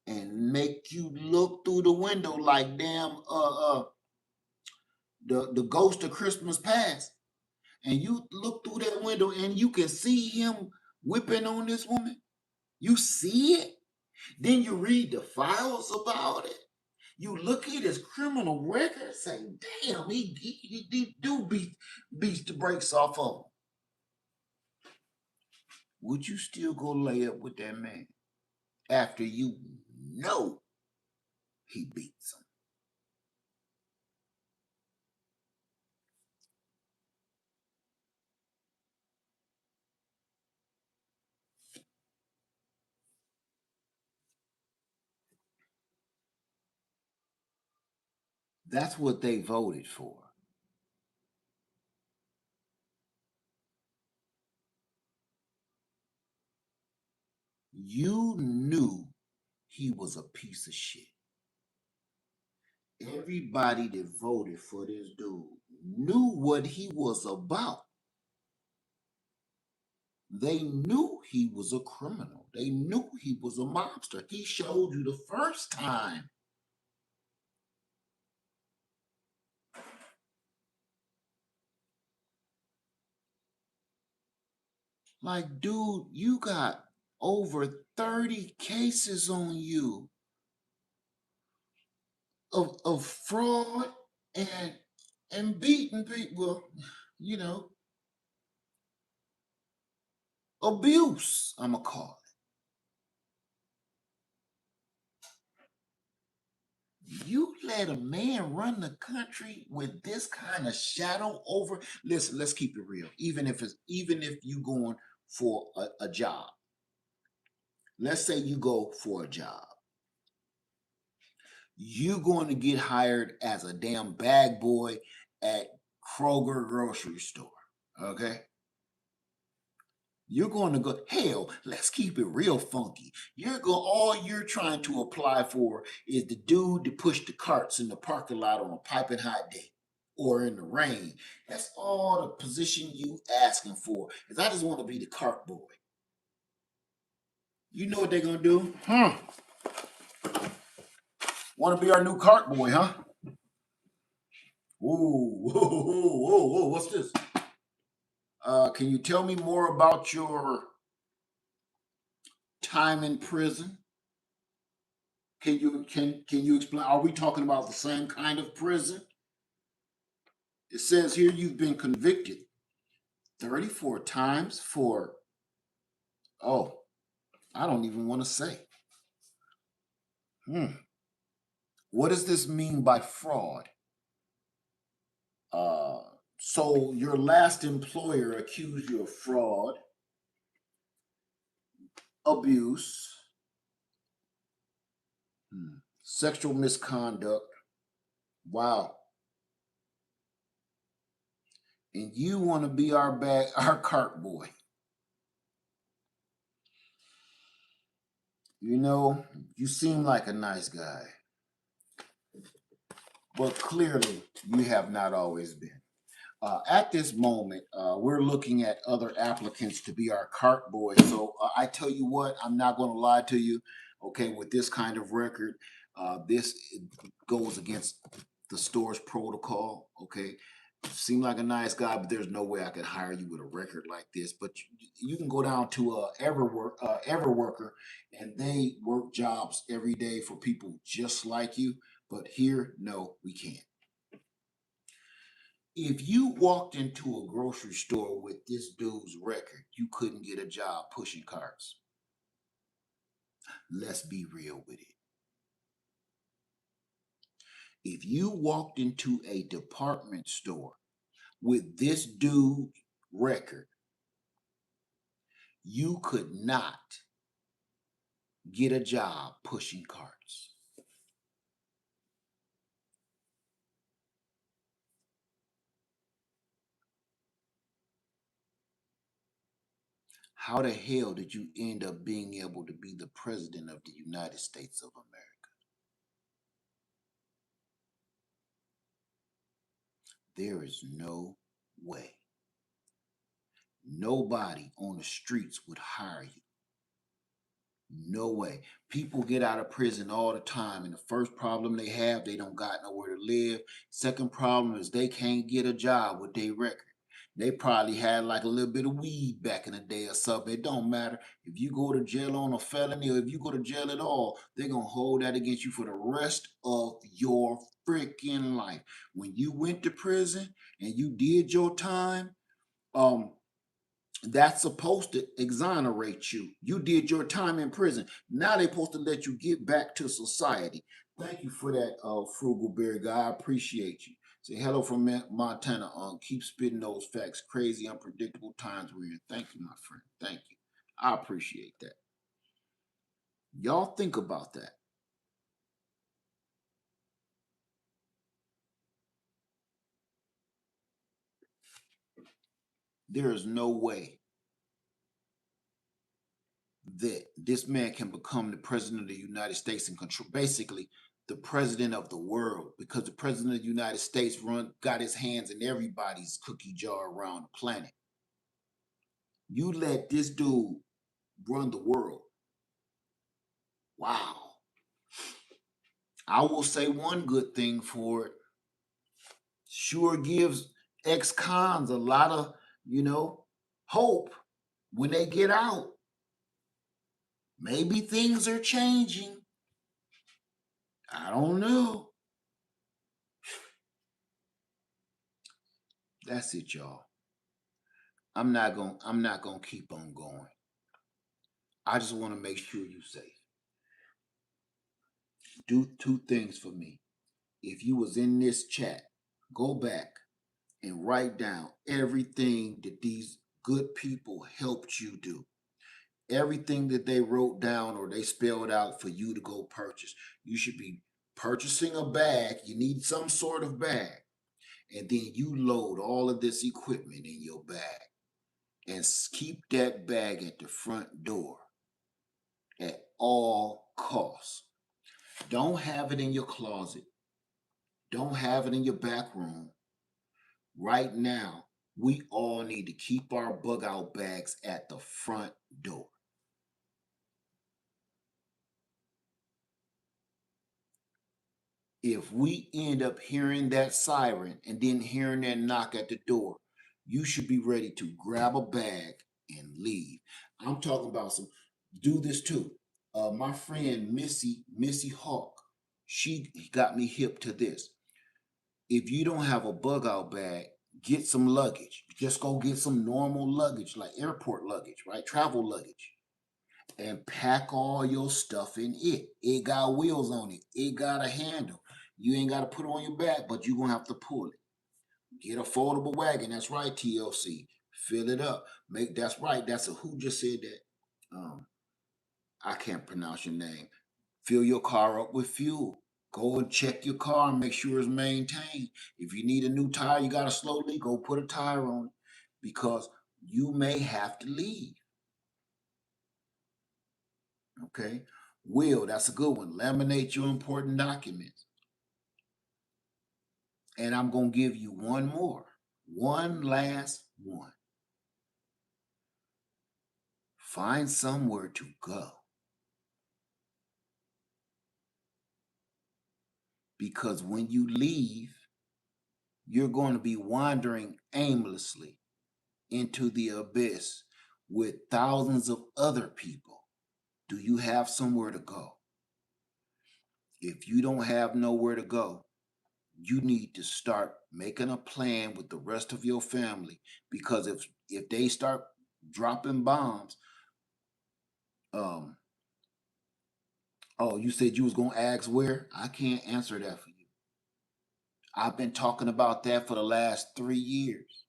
and make you look through the window like damn the ghost of Christmas past. And you look through that window and you can see him whipping on this woman. You see it. Then you read the files about it. You look at his criminal record and say, damn, he do beat the brakes off of him. Would you still go lay up with that man after you know he beats him? That's what they voted for. You knew he was a piece of shit. Everybody that voted for this dude knew what he was about. They knew he was a criminal. They knew he was a mobster. He showed you the first time. Like, dude, you got over 30 cases on you of fraud and beating people, you know, abuse, I'ma call it. You let a man run the country with this kind of shadow over. Listen, let's keep it real. Even if you going for a job. Let's say you go for a job. You going to get hired as a damn bag boy at Kroger grocery store. Okay? You're going to go, hell, let's keep it real funky. All you're trying to apply for is the dude to push the carts in the parking lot on a piping hot day or in the rain. That's all the position you asking for. Is I just want to be the cart boy. You know what they're gonna do? Huh? Want to be our new cart boy, huh? Whoa, whoa, whoa, whoa, whoa, what's this? Can you tell me more about your time in prison? Can you explain? Are we talking about the same kind of prison? It says here you've been convicted 34 times for, oh, I don't even want to say. Hmm. What does this mean by fraud? Uh, so your last employer accused you of fraud, abuse, sexual misconduct. Wow. And you want to be our cart boy. You know, you seem like a nice guy, but clearly you have not always been. At this moment, we're looking at other applicants to be our cart boy. So I tell you what, I'm not going to lie to you. Okay, with this kind of record, this goes against the store's protocol. Okay, seem like a nice guy, but there's no way I could hire you with a record like this. But you can go down to Everworker, and they work jobs every day for people just like you. But here, no, we can't. If you walked into a grocery store with this dude's record, you couldn't get a job pushing carts. Let's be real with it. If you walked into a department store with this dude's record, you could not get a job pushing carts. How the hell did you end up being able to be the president of the United States of America? There is no way. Nobody on the streets would hire you. No way. People get out of prison all the time, and the first problem they have, they don't got nowhere to live. Second problem is they can't get a job with their record. They probably had like a little bit of weed back in the day or something. It don't matter. If you go to jail on a felony or if you go to jail at all, they're gonna hold that against you for the rest of your freaking life. When you went to prison and you did your time, um, that's supposed to exonerate you. You did your time in prison. Now they're supposed to let you get back to society. Thank you for that, frugal bear guy. I appreciate you. Say hello from Montana. Keep spitting those facts. Crazy, unpredictable times we're in. Thank you, my friend. Thank you. I appreciate that. Y'all think about that. There is no way that this man can become the president of the United States and control basically the president of the world, because the president of the United States got his hands in everybody's cookie jar around the planet. You let this dude run the world. Wow. I will say one good thing for it. Sure gives ex-cons a lot of, hope when they get out. Maybe things are changing. I don't know. That's it, y'all. I'm not gonna keep on going. I just want to make sure you're safe. Do two things for me. If you was in this chat, go back and write down everything that these good people helped you do. Everything that they wrote down or they spelled out for you to go purchase. You should be purchasing a bag. You need some sort of bag. And then you load all of this equipment in your bag and keep that bag at the front door at all costs. Don't have it in your closet. Don't have it in your back room. Right now, we all need to keep our bug out bags at the front door. If we end up hearing that siren and then hearing that knock at the door, you should be ready to grab a bag and leave. I'm talking about some do this too. My friend Missy Hawk, she got me hip to this. If you don't have a bug out bag, get some luggage. Just go get some normal luggage, like airport luggage, right? Travel luggage. And pack all your stuff in it. It got wheels on it. It got a handle. You ain't got to put it on your back, but you're going to have to pull it. Get a foldable wagon. That's right, TLC. Fill it up. That's right. That's a who just said that? Um, I can't pronounce your name. Fill your car up with fuel. Go and check your car and make sure it's maintained. If you need a new tire, you got to slowly go put a tire on it because you may have to leave. Okay. Will, that's a good one. Laminate your important documents. And I'm going to give you one more. One last one. Find somewhere to go. Because when you leave, you're going to be wandering aimlessly into the abyss with thousands of other people. Do you have somewhere to go? If you don't have nowhere to go, you need to start making a plan with the rest of your family, because if they start dropping bombs, um oh, you said you was going to ask where? I can't answer that for you. I've been talking about that for the last 3 years.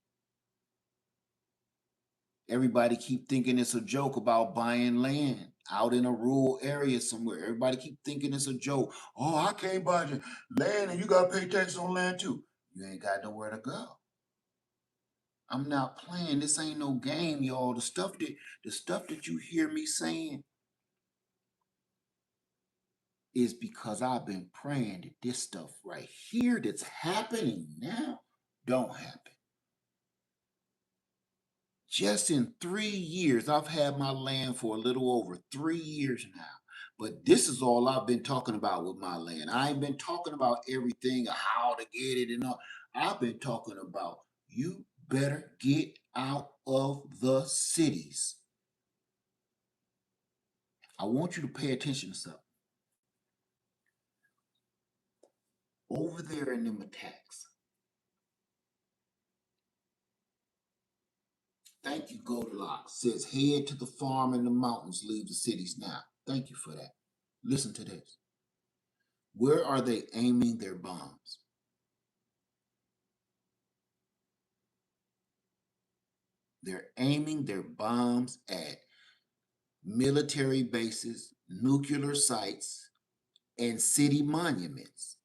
Everybody keep thinking it's a joke about buying land out in a rural area somewhere. Everybody keep thinking it's a joke. Oh, I can't buy the land and you got to pay taxes on land too. You ain't got nowhere to go. I'm not playing. This ain't no game, y'all. The stuff that you hear me saying is because I've been praying that this stuff right here that's happening now don't happen. Just in 3 years, I've had my land for a little over 3 years now. But this is all I've been talking about with my land. I ain't been talking about everything, how to get it and all. I've been talking about you better get out of the cities. I want you to pay attention to something. Over there in them attacks. Thank you, Goldilocks. Says head to the farm in the mountains, leave the cities now. Thank you for that. Listen to this. Where are they aiming their bombs? They're aiming their bombs at military bases, nuclear sites, and city monuments.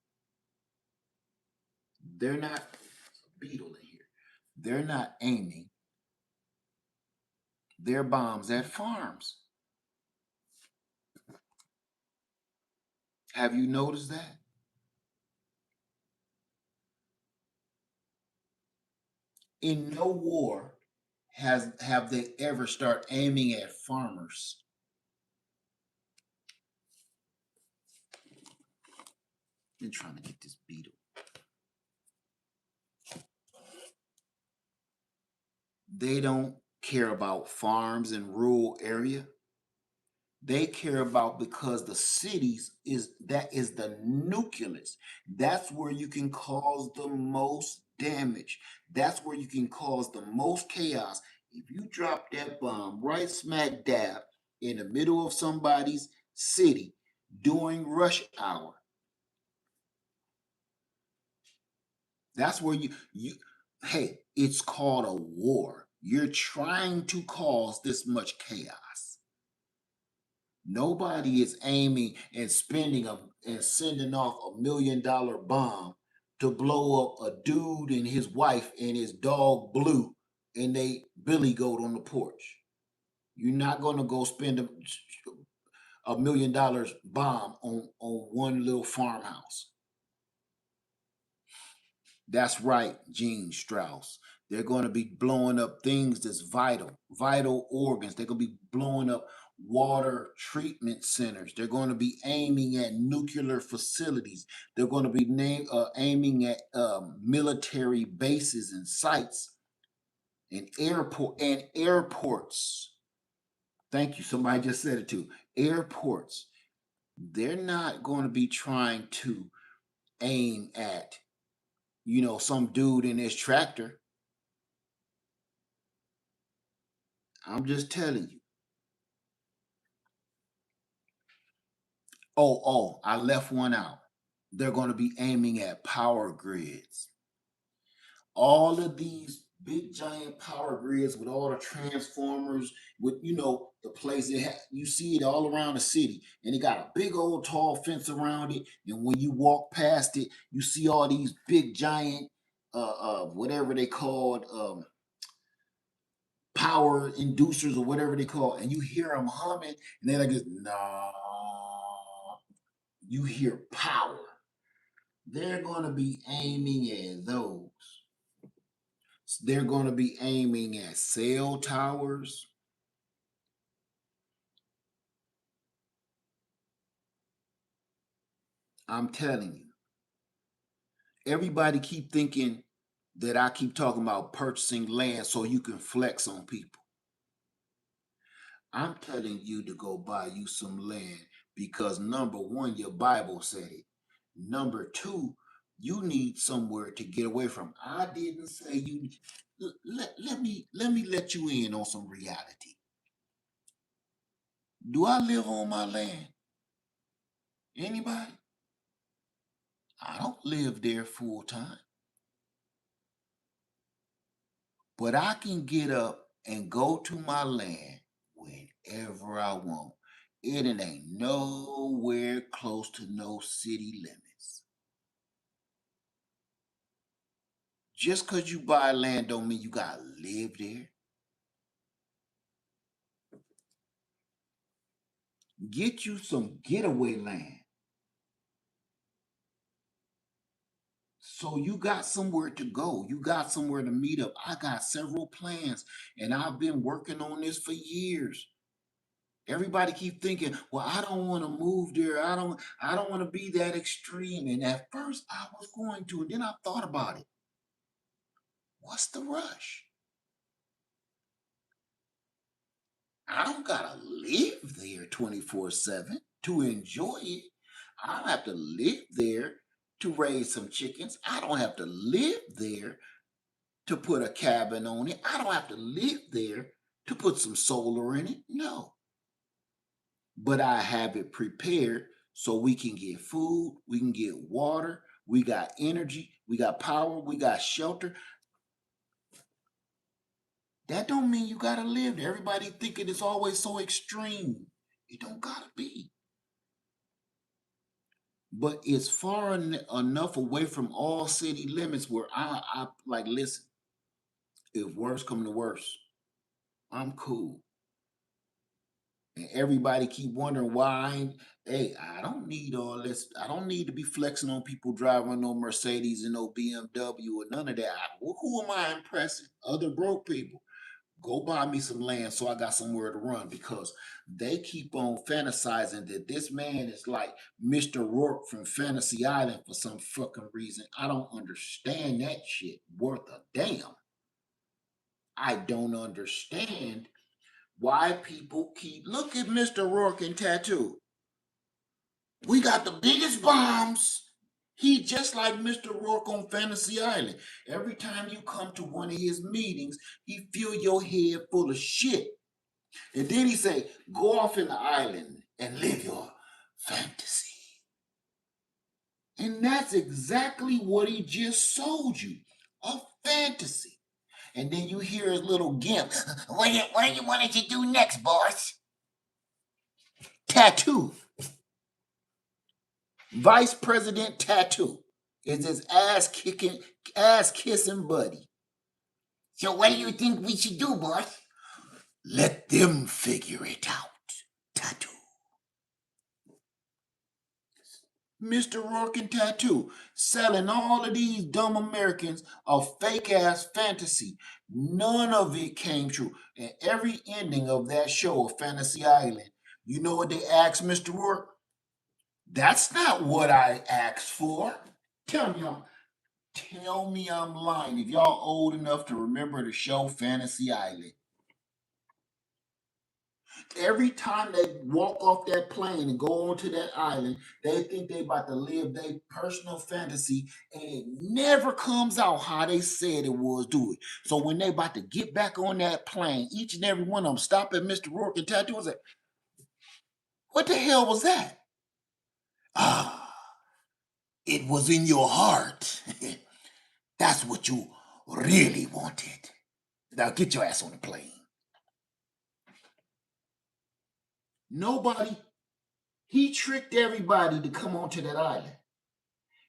They're not, beetle in here. They're not aiming their bombs at farms. Have you noticed that? In no war have they ever start aiming at farmers. Been trying to get this beetle. They don't care about farms in rural area. They care about because the cities is the nucleus. That's where you can cause the most damage. That's where you can cause the most chaos. If you drop that bomb right smack dab in the middle of somebody's city during rush hour, that's where you hey, it's called a war. You're trying to cause this much chaos. Nobody is aiming and spending and sending off $1 million bomb to blow up a dude and his wife and his dog Blue and they billy goat on the porch. You're not gonna go spend $1 million bomb on one little farmhouse. That's right, Gene Strauss. They're going to be blowing up things that's vital organs. They're going to be blowing up water treatment centers. They're going to be aiming at nuclear facilities. They're going to be aiming at military bases and sites and airports. Thank you. Somebody just said it too. Airports. They're not going to be trying to aim at some dude in his tractor. I'm just telling you. Oh, I left one out. They're going to be aiming at power grids. All of these big giant power grids with all the transformers, with the place you see it all around the city, and it got a big old tall fence around it. And when you walk past it, you see all these big giant, whatever they called, power inducers or whatever they call, and you hear them humming, and they're like, nah. You hear power. They're going to be aiming at those. They're going to be aiming at cell towers. I'm telling you. Everybody keep thinking that I keep talking about purchasing land so you can flex on people. I'm telling you to go buy you some land because number one, your Bible said it. Number two, you need somewhere to get away from. I didn't say you. Let me let you in on some reality. Do I live on my land? Anybody? I don't live there full time. But I can get up and go to my land whenever I want. It ain't nowhere close to no city limits. Just because you buy land don't mean you gotta live there. Get you some getaway land. So you got somewhere to go. You got somewhere to meet up. I got several plans, and I've been working on this for years. Everybody keep thinking, well, I don't want to move there. I don't want to be that extreme. And at first I was going to, and then I thought about it. What's the rush? I don't gotta live there 24/7 to enjoy it. I don't have to live there to raise some chickens. I don't have to live there to put a cabin on it. I don't have to live there to put some solar in it. No. But I have it prepared so we can get food, we can get water, we got energy, we got power, we got shelter. That don't mean you gotta live there. Everybody thinking it's always so extreme. It don't gotta be. But it's far enough away from all city limits where I like listen. If worse come to worse, I'm cool. And everybody keep wondering why hey, I don't need all this. I don't need to be flexing on people driving no Mercedes and no BMW or none of that. Who am I impressing? Other broke people. Go buy me some land so I got somewhere to run because they keep on fantasizing that this man is like Mr. Rourke from Fantasy Island for some fucking reason. I don't understand that shit worth a damn. I don't understand why people keep look at Mr. Rourke in Tattoo. We got the biggest bombs. He just like Mr. Rourke on Fantasy Island. Every time you come to one of his meetings, he fill your head full of shit. And then he say, go off in the island and live your fantasy. And that's exactly what he just sold you. A fantasy. And then you hear his little gimp. What do you want to do next, boss? Tattoo. Vice President Tattoo is his ass kissing buddy. So what do you think we should do, boss? Let them figure it out. Tattoo. Mr. Rourke and Tattoo selling all of these dumb Americans a fake ass fantasy. None of it came true. And every ending of that show of Fantasy Island, you know what they asked Mr. Rourke? That's not what I asked for. Tell me I'm lying. If y'all old enough to remember the show Fantasy Island. Every time they walk off that plane and go onto that island, they think they about to live their personal fantasy, and it never comes out how they said it was. Do it. So when they about to get back on that plane, each and every one of them stop at Mr. Rourke and Tattoo and say, "What the hell was that?" Ah, it was in your heart. That's what you really wanted. Now get your ass on the plane. Nobody, he tricked everybody to come onto that island.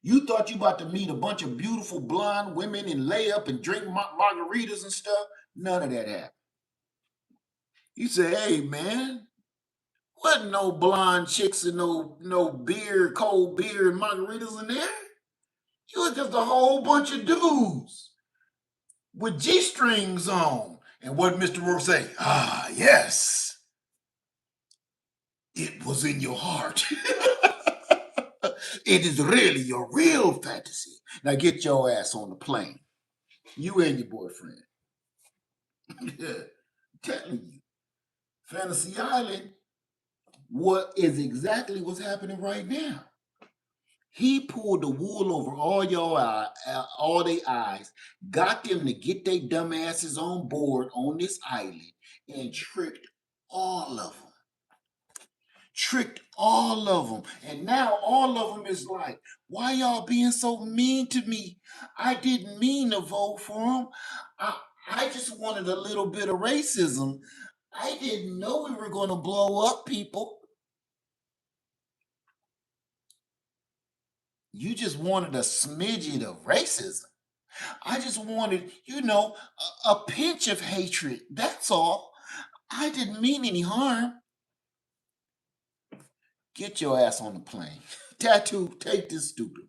You thought you about to meet a bunch of beautiful blonde women and lay up and drink margaritas and stuff. None of that happened. You say, hey man, wasn't no blonde chicks and no beer, cold beer and margaritas in there. You was just a whole bunch of dudes with G-strings on. And what Mr. Rourke say? Ah, yes. It was in your heart. It is really your real fantasy. Now get your ass on the plane. You and your boyfriend. Yeah, telling you. Fantasy Island, what is exactly what's happening right now. He pulled the wool over all their eyes, got them to get their dumbasses on board on this island, and tricked all of them. Tricked all of them. And now all of them is like, why y'all being so mean to me? I didn't mean to vote for him. I just wanted a little bit of racism. I didn't know we were going to blow up people. You just wanted a smidget of racism. I just wanted, a pinch of hatred. That's all. I didn't mean any harm. Get your ass on the plane. Tattoo, take this stupid.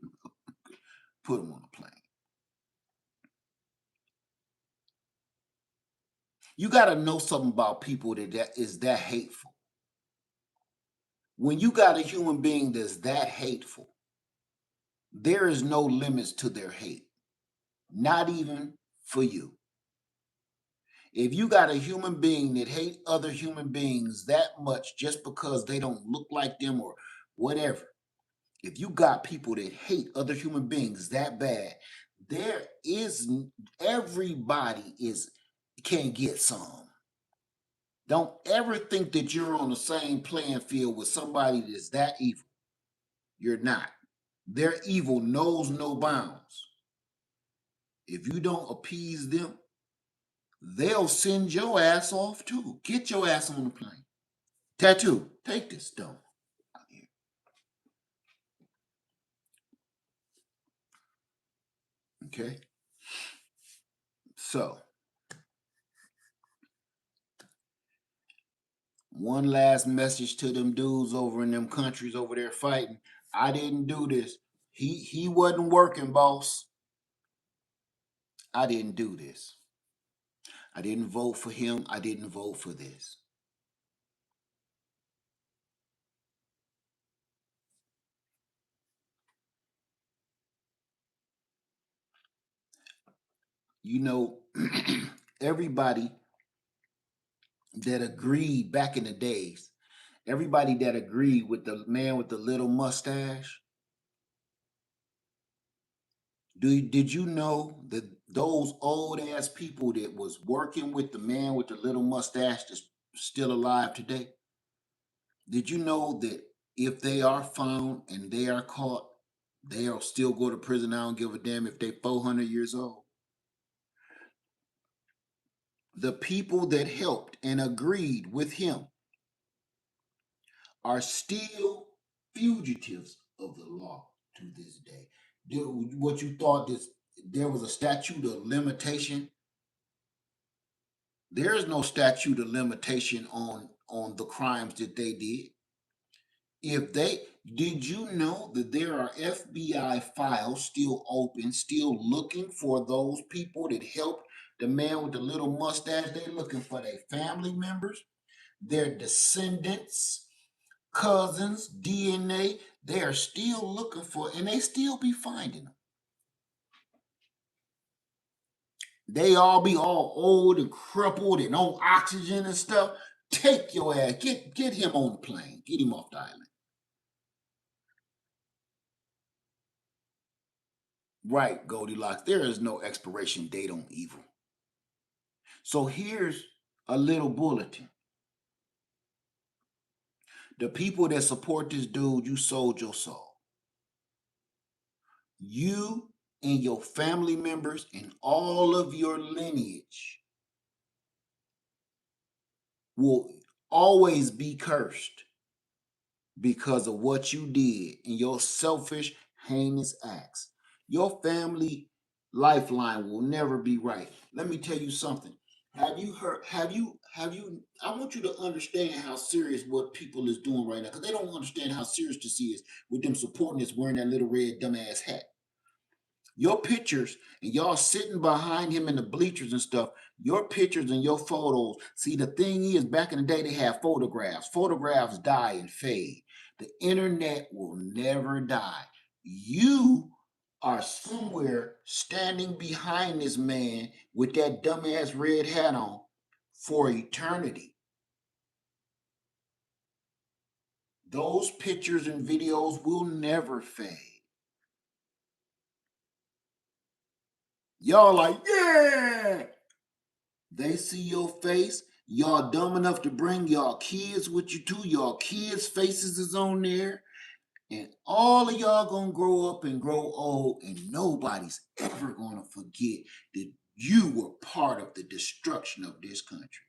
Put them on a plane. You got to know something about people that is that hateful. When you got a human being that's that hateful, there is no limits to their hate, not even for you. If you got a human being that hate other human beings that much just because they don't look like them or whatever, if you got people that hate other human beings that bad, there is everybody is can get some. Don't ever think that you're on the same playing field with somebody that's that evil. You're not. Their evil knows no bounds. If you don't appease them, they'll send your ass off too. Get your ass on the plane. Tattoo, take this stone. Okay? So, one last message to them dudes over in them countries over there fighting. I didn't do this. He wasn't working, boss. I didn't do this. I didn't vote for him. I didn't vote for this. You know, everybody that agreed back in the days, everybody that agreed with the man with the little mustache, did you know that those old ass people that was working with the man with the little mustache that's still alive today? Did you know that if they are found and they are caught, they'll still go to prison? I don't give a damn if they 400 years old. The people that helped and agreed with him are still fugitives of the law to this day. What you thought this there was a statute of limitation? There is no statute of limitation on the crimes that they did. If they did you know that there are FBI files still open, still looking for those people that helped the man with the little mustache? They're looking for their family members, their descendants, cousins, DNA. They are still looking for, and they still be finding them. They all be all old and crippled and on oxygen and stuff. Take your ass, get him on the plane, get him off the island. Right, Goldilocks. There is no expiration date on evil. So here's a little bulletin. The people that support this dude, you sold your soul. You and your family members and all of your lineage will always be cursed because of what you did and your selfish, heinous acts. Your family lifeline will never be right. Let me tell you something. Have you heard? I want you to understand how serious what people is doing right now because they don't understand how serious this is with them supporting this wearing that little red dumbass hat. Your pictures and y'all sitting behind him in the bleachers and stuff, your pictures and your photos. See, the thing is, back in the day, they had photographs. Photographs die and fade. The internet will never die. You are somewhere standing behind this man with that dumbass red hat on for eternity. Those pictures and videos will never fade. Y'all like, yeah. They see your face. Y'all dumb enough to bring y'all kids with you too. Y'all kids' faces is on there. And all of y'all gonna grow up and grow old, and nobody's ever gonna forget that you were part of the destruction of this country.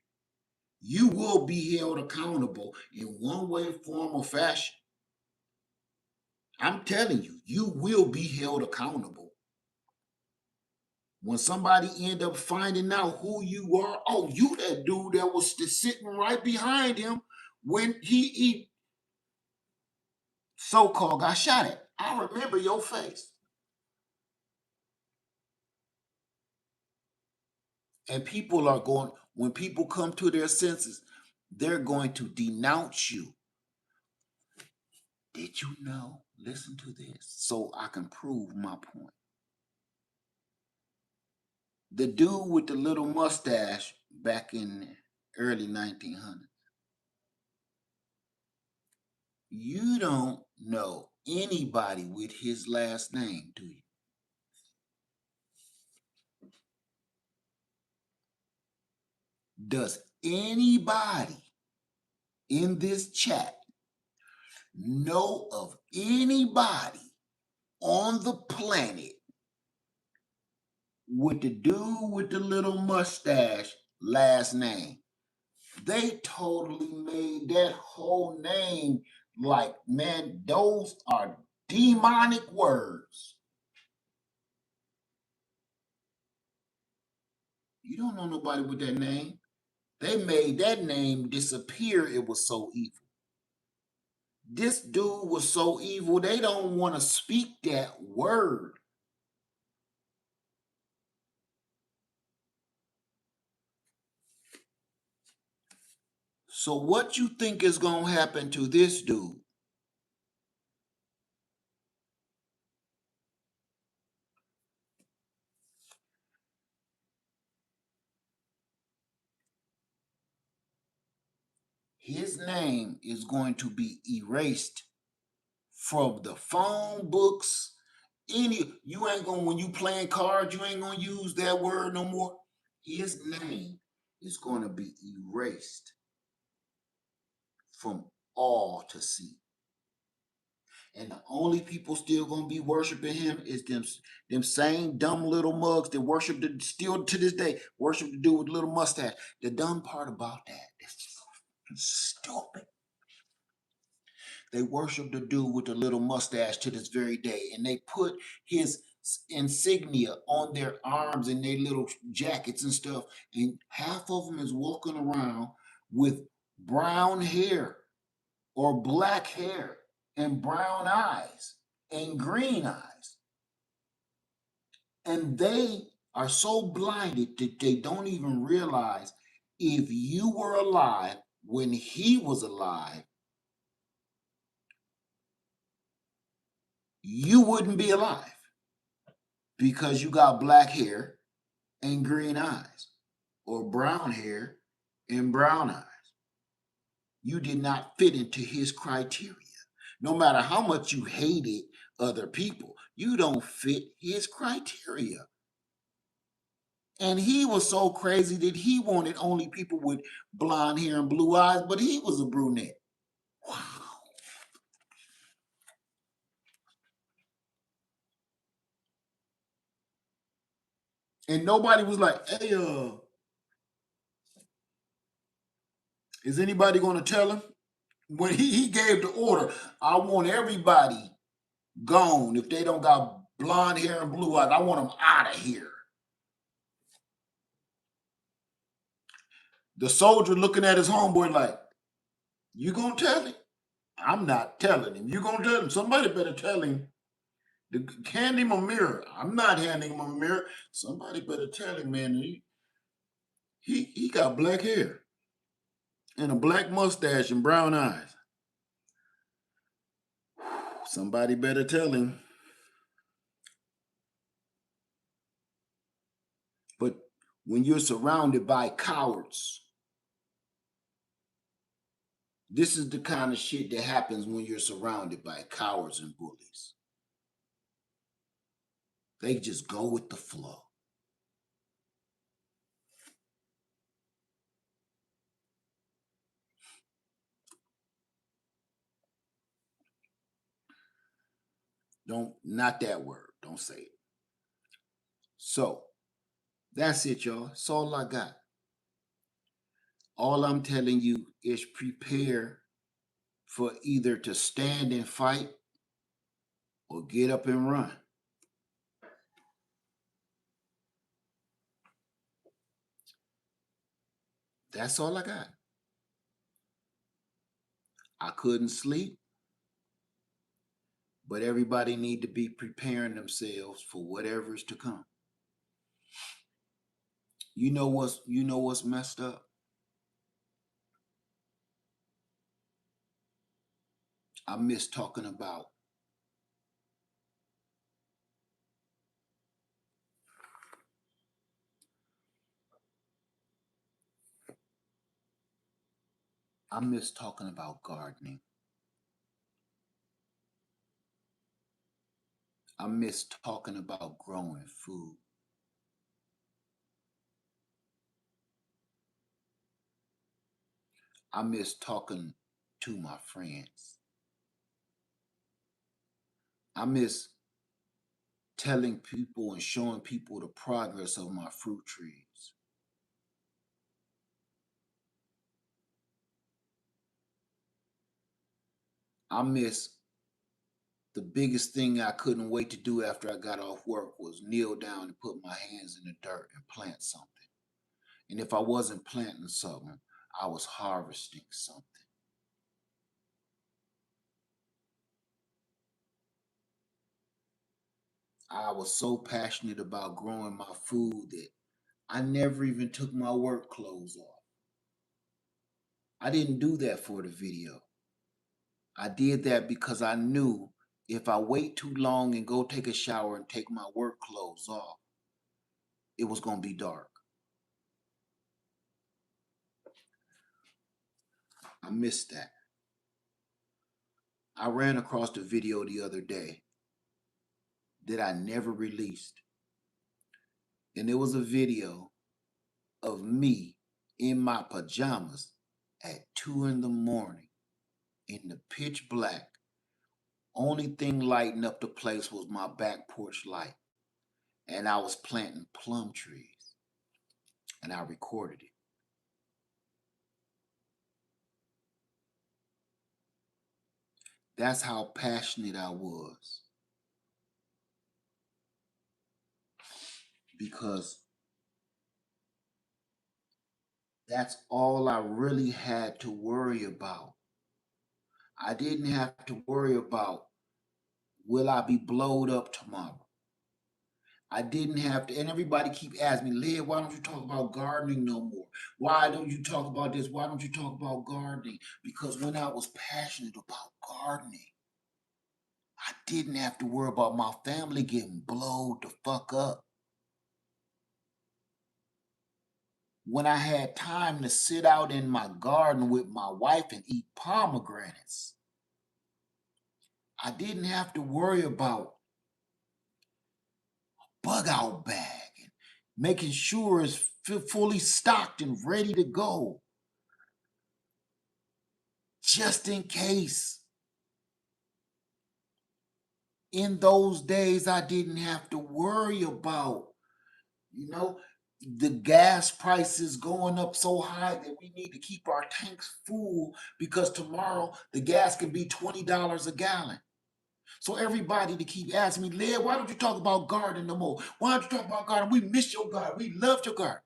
You will be held accountable in one way, form, or fashion. I'm telling you, you will be held accountable. When somebody end up finding out who you are, oh, you that dude that was sitting right behind him when he so-called got shot at. I remember your face. And people are going, when people come to their senses, they're going to denounce you. Did you know? Listen to this so I can prove my point. The dude with the little mustache back in the early 1900s. You don't know anybody with his last name, do you? Does anybody in this chat know of anybody on the planet with the dude with the little mustache last name? They totally made that whole name like, man, those are demonic words. You don't know nobody with that name. They made that name disappear. It was so evil. This dude was so evil, they don't want to speak that word. So what you think is going to happen to this dude? His name is going to be erased from the phone books. You ain't gonna, when you playing cards, you ain't gonna use that word no more. His name is gonna be erased from all to see. And the only people still gonna be worshiping him is them same dumb little mugs that worship the, still to this day worship the dude with little mustache. The dumb part about that is so stupid. They worship the dude with the little mustache to this very day, and they put his insignia on their arms and their little jackets and stuff. And half of them is walking around with brown hair or black hair and brown eyes and green eyes. And they are so blinded that they don't even realize if you were alive when he was alive, you wouldn't be alive because you got black hair and green eyes or brown hair and brown eyes. You did not fit into his criteria. No matter how much you hated other people, you don't fit his criteria. And he was so crazy that he wanted only people with blonde hair and blue eyes, but he was a brunette. Wow. And nobody was like, hey, is anybody going to tell him? When he gave the order, I want everybody gone. If they don't got blonde hair and blue eyes, I want them out of here. The soldier looking at his homeboy like, you gonna tell him? I'm not telling him. You gonna tell him? Somebody better tell him. Hand him a mirror. I'm not handing him a mirror. Somebody better tell him, man. He got black hair and a black mustache and brown eyes. Somebody better tell him. But when you're surrounded by cowards, this is the kind of shit that happens when you're surrounded by cowards and bullies. They just go with the flow. Not that word. Don't say it. So that's it, y'all. That's all I got. All I'm telling you is prepare for either to stand and fight or get up and run. That's all I got. I couldn't sleep, but everybody need to be preparing themselves for whatever's to come. You know what's messed up? I miss talking about I miss talking about gardening. I miss talking about growing food. I miss talking to my friends. I miss telling people and showing people the progress of my fruit trees. I miss the biggest thing I couldn't wait to do after I got off work was kneel down and put my hands in the dirt and plant something. And if I wasn't planting something, I was harvesting something. I was so passionate about growing my food that I never even took my work clothes off. I didn't do that for the video. I did that because I knew if I wait too long and go take a shower and take my work clothes off, it was going to be dark. I missed that. I ran across the video the other day that I never released. And it was a video of me in my pajamas at 2 in the morning in the pitch black. Only thing lighting up the place was my back porch light. And I was planting plum trees. And I recorded it. That's how passionate I was. Because that's all I really had to worry about. I didn't have to worry about will I be blowed up tomorrow. I didn't have to, and everybody keep asking me, Led, why don't you talk about gardening no more? Why don't you talk about this? Why don't you talk about gardening? Because when I was passionate about gardening, I didn't have to worry about my family getting blowed the fuck up. When I had time to sit out in my garden with my wife and eat pomegranates, I didn't have to worry about bug out bag and making sure it's fully stocked and ready to go just in case. In those days, I didn't have to worry about, you know, the gas prices going up so high that we need to keep our tanks full because tomorrow the gas can be $20 a gallon. So everybody to keep asking me, Led, why don't you talk about gardening no more? Why don't you talk about gardening? We miss your garden. We loved your garden.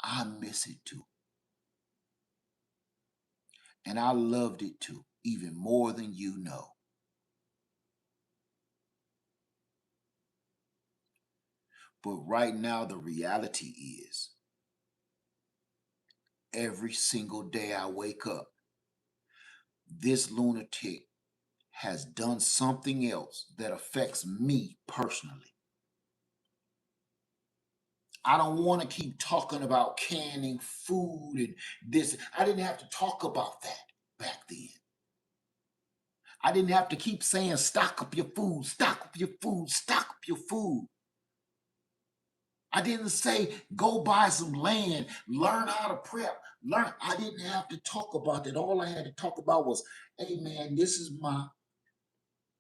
I miss it too. And I loved it too, even more than you know. But right now, the reality is every single day I wake up, this lunatic has done something else that affects me personally. I don't want to keep talking about canning food and this. I didn't have to talk about that back then. I didn't have to keep saying, stock up your food, stock up your food, stock up your food. I didn't say, go buy some land, learn how to prep, learn. I didn't have to talk about that. All I had to talk about was, hey man, this is my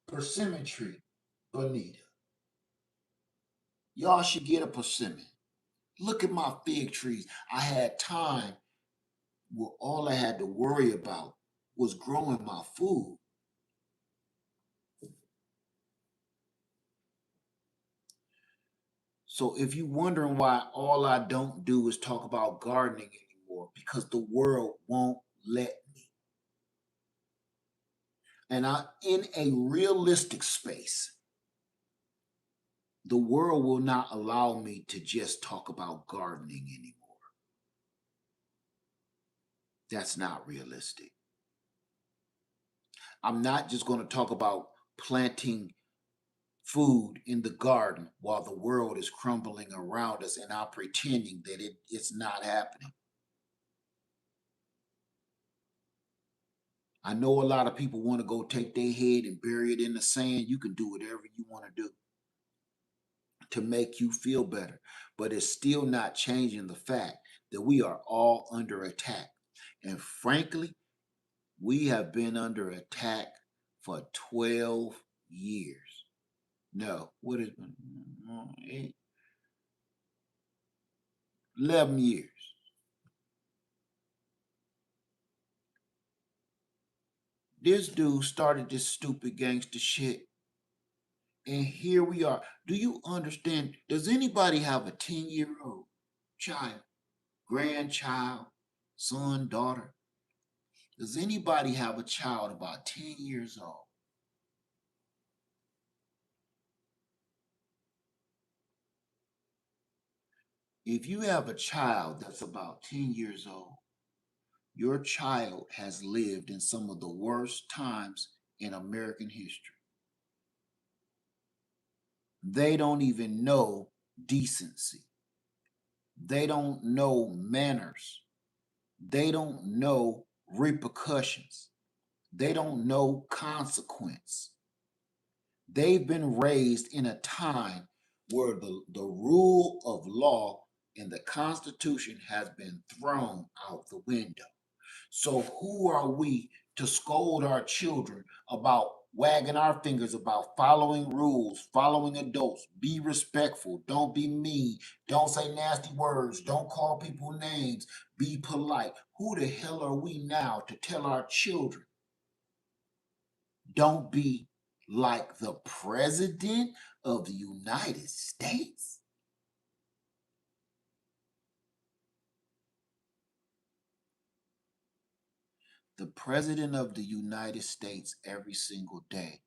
persimmon tree, Bonita. Y'all should get a persimmon. Look at my fig trees. I had time where all I had to worry about was growing my food. So if you're wondering why all I don't do is talk about gardening anymore, because the world won't let me. And I in a realistic space, The world will not allow me to just talk about gardening anymore. That's not realistic. I'm not just going to talk about planting food in the garden while the world is crumbling around us and I'm pretending that it's not happening. I know a lot of people want to go take their head and bury it in the sand. You can do whatever you want to do to make you feel better, but it's still not changing the fact that we are all under attack. And frankly, we have been under attack for 12 years. No, what is 11 years. This dude started this stupid gangster shit. And here we are. Do you understand? Does anybody have a 10-year-old child, grandchild, son, daughter? Does anybody have a child about 10 years old? If you have a child that's about 10 years old, your child has lived in some of the worst times in American history. They don't even know decency. They don't know manners. They don't know repercussions. They don't know consequence. They've been raised in a time where the rule of law and the Constitution has been thrown out the window. So who are we to scold our children about wagging our fingers about following rules, following adults, be respectful, don't be mean, don't say nasty words, don't call people names, be polite. Who the hell are we now to tell our children don't be like the president of the United States? The president of the United States every single day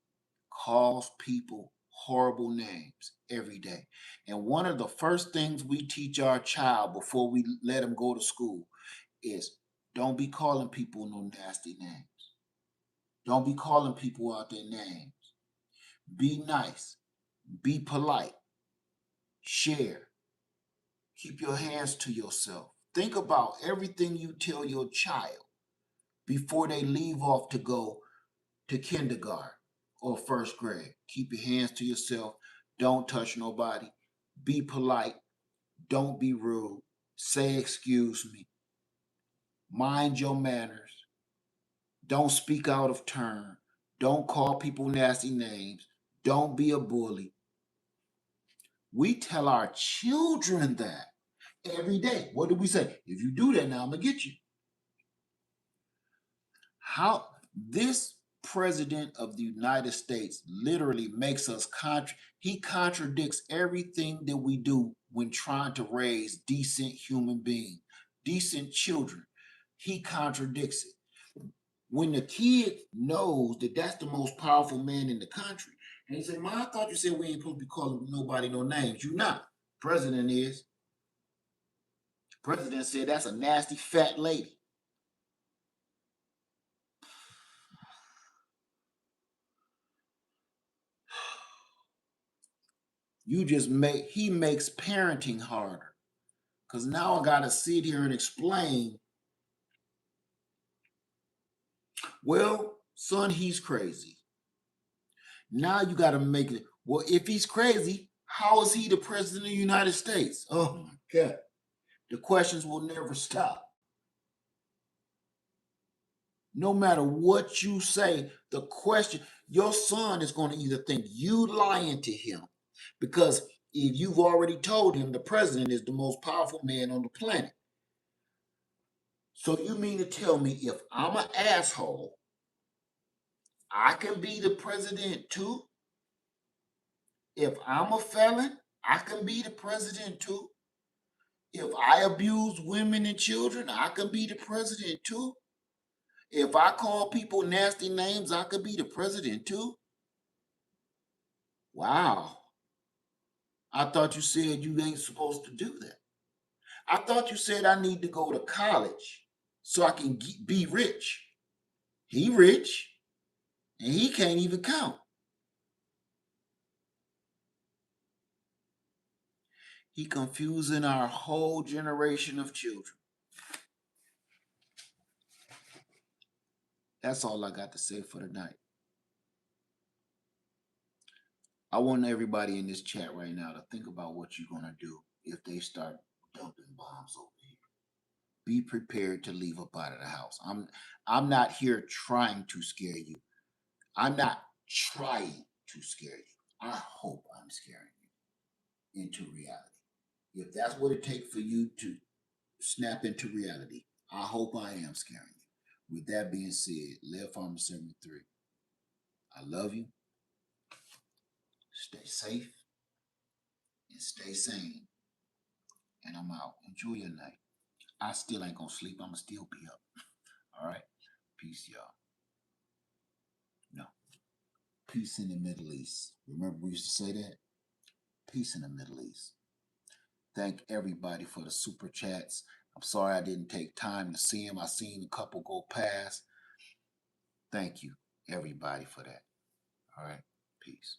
calls people horrible names every day. And one of the first things we teach our child before we let him go to school is don't be calling people no nasty names. Don't be calling people out their names. Be nice. Be polite. Share. Keep your hands to yourself. Think about everything you tell your child before they leave off to go to kindergarten or first grade. Keep your hands to yourself. Don't touch nobody. Be polite. Don't be rude. Say excuse me. Mind your manners. Don't speak out of turn. Don't call people nasty names. Don't be a bully. We tell our children that every day. What do we say? If you do that now, I'm going to get you. How this president of the United States literally makes us he contradicts everything that we do when trying to raise decent human beings, decent children. He contradicts it. When the kid knows that that's the most powerful man in the country, and he said, "Man, I thought you said we ain't supposed to be calling nobody no names. You not. President is. President said that's a nasty fat lady." He makes parenting harder. Because now I got to sit here and explain, well, son, he's crazy. Now you got to make it, well, if he's crazy, how is he the president of the United States? Oh my God. The questions will never stop. No matter what you say, the question, your son is going to either think you lying to him because if you've already told him the president is the most powerful man on the planet. So you mean to tell me if I'm an asshole, I can be the president too? If I'm a felon, I can be the president too? If I abuse women and children, I can be the president too? If I call people nasty names, I could be the president too? Wow. I thought you said you ain't supposed to do that. I thought you said I need to go to college so I can be rich. He rich and he can't even count. He confusing our whole generation of children. That's all I got to say for tonight. I want everybody in this chat right now to think about what you're gonna do if they start dumping bombs over here. Be prepared to leave up out of the house. I'm not here trying to scare you. I'm not trying to scare you. I hope I'm scaring you into reality. If that's what it takes for you to snap into reality, I hope I am scaring you. With that being said, Lev Farmer 73, I love you. Stay safe and stay sane. And I'm out. Enjoy your night. I still ain't gonna sleep. I'ma still be up. All right. Peace, y'all. No. Peace in the Middle East. Remember we used to say that? Peace in the Middle East. Thank everybody for the super chats. I'm sorry I didn't take time to see them. I seen a couple go past. Thank you, everybody, for that. All right. Peace.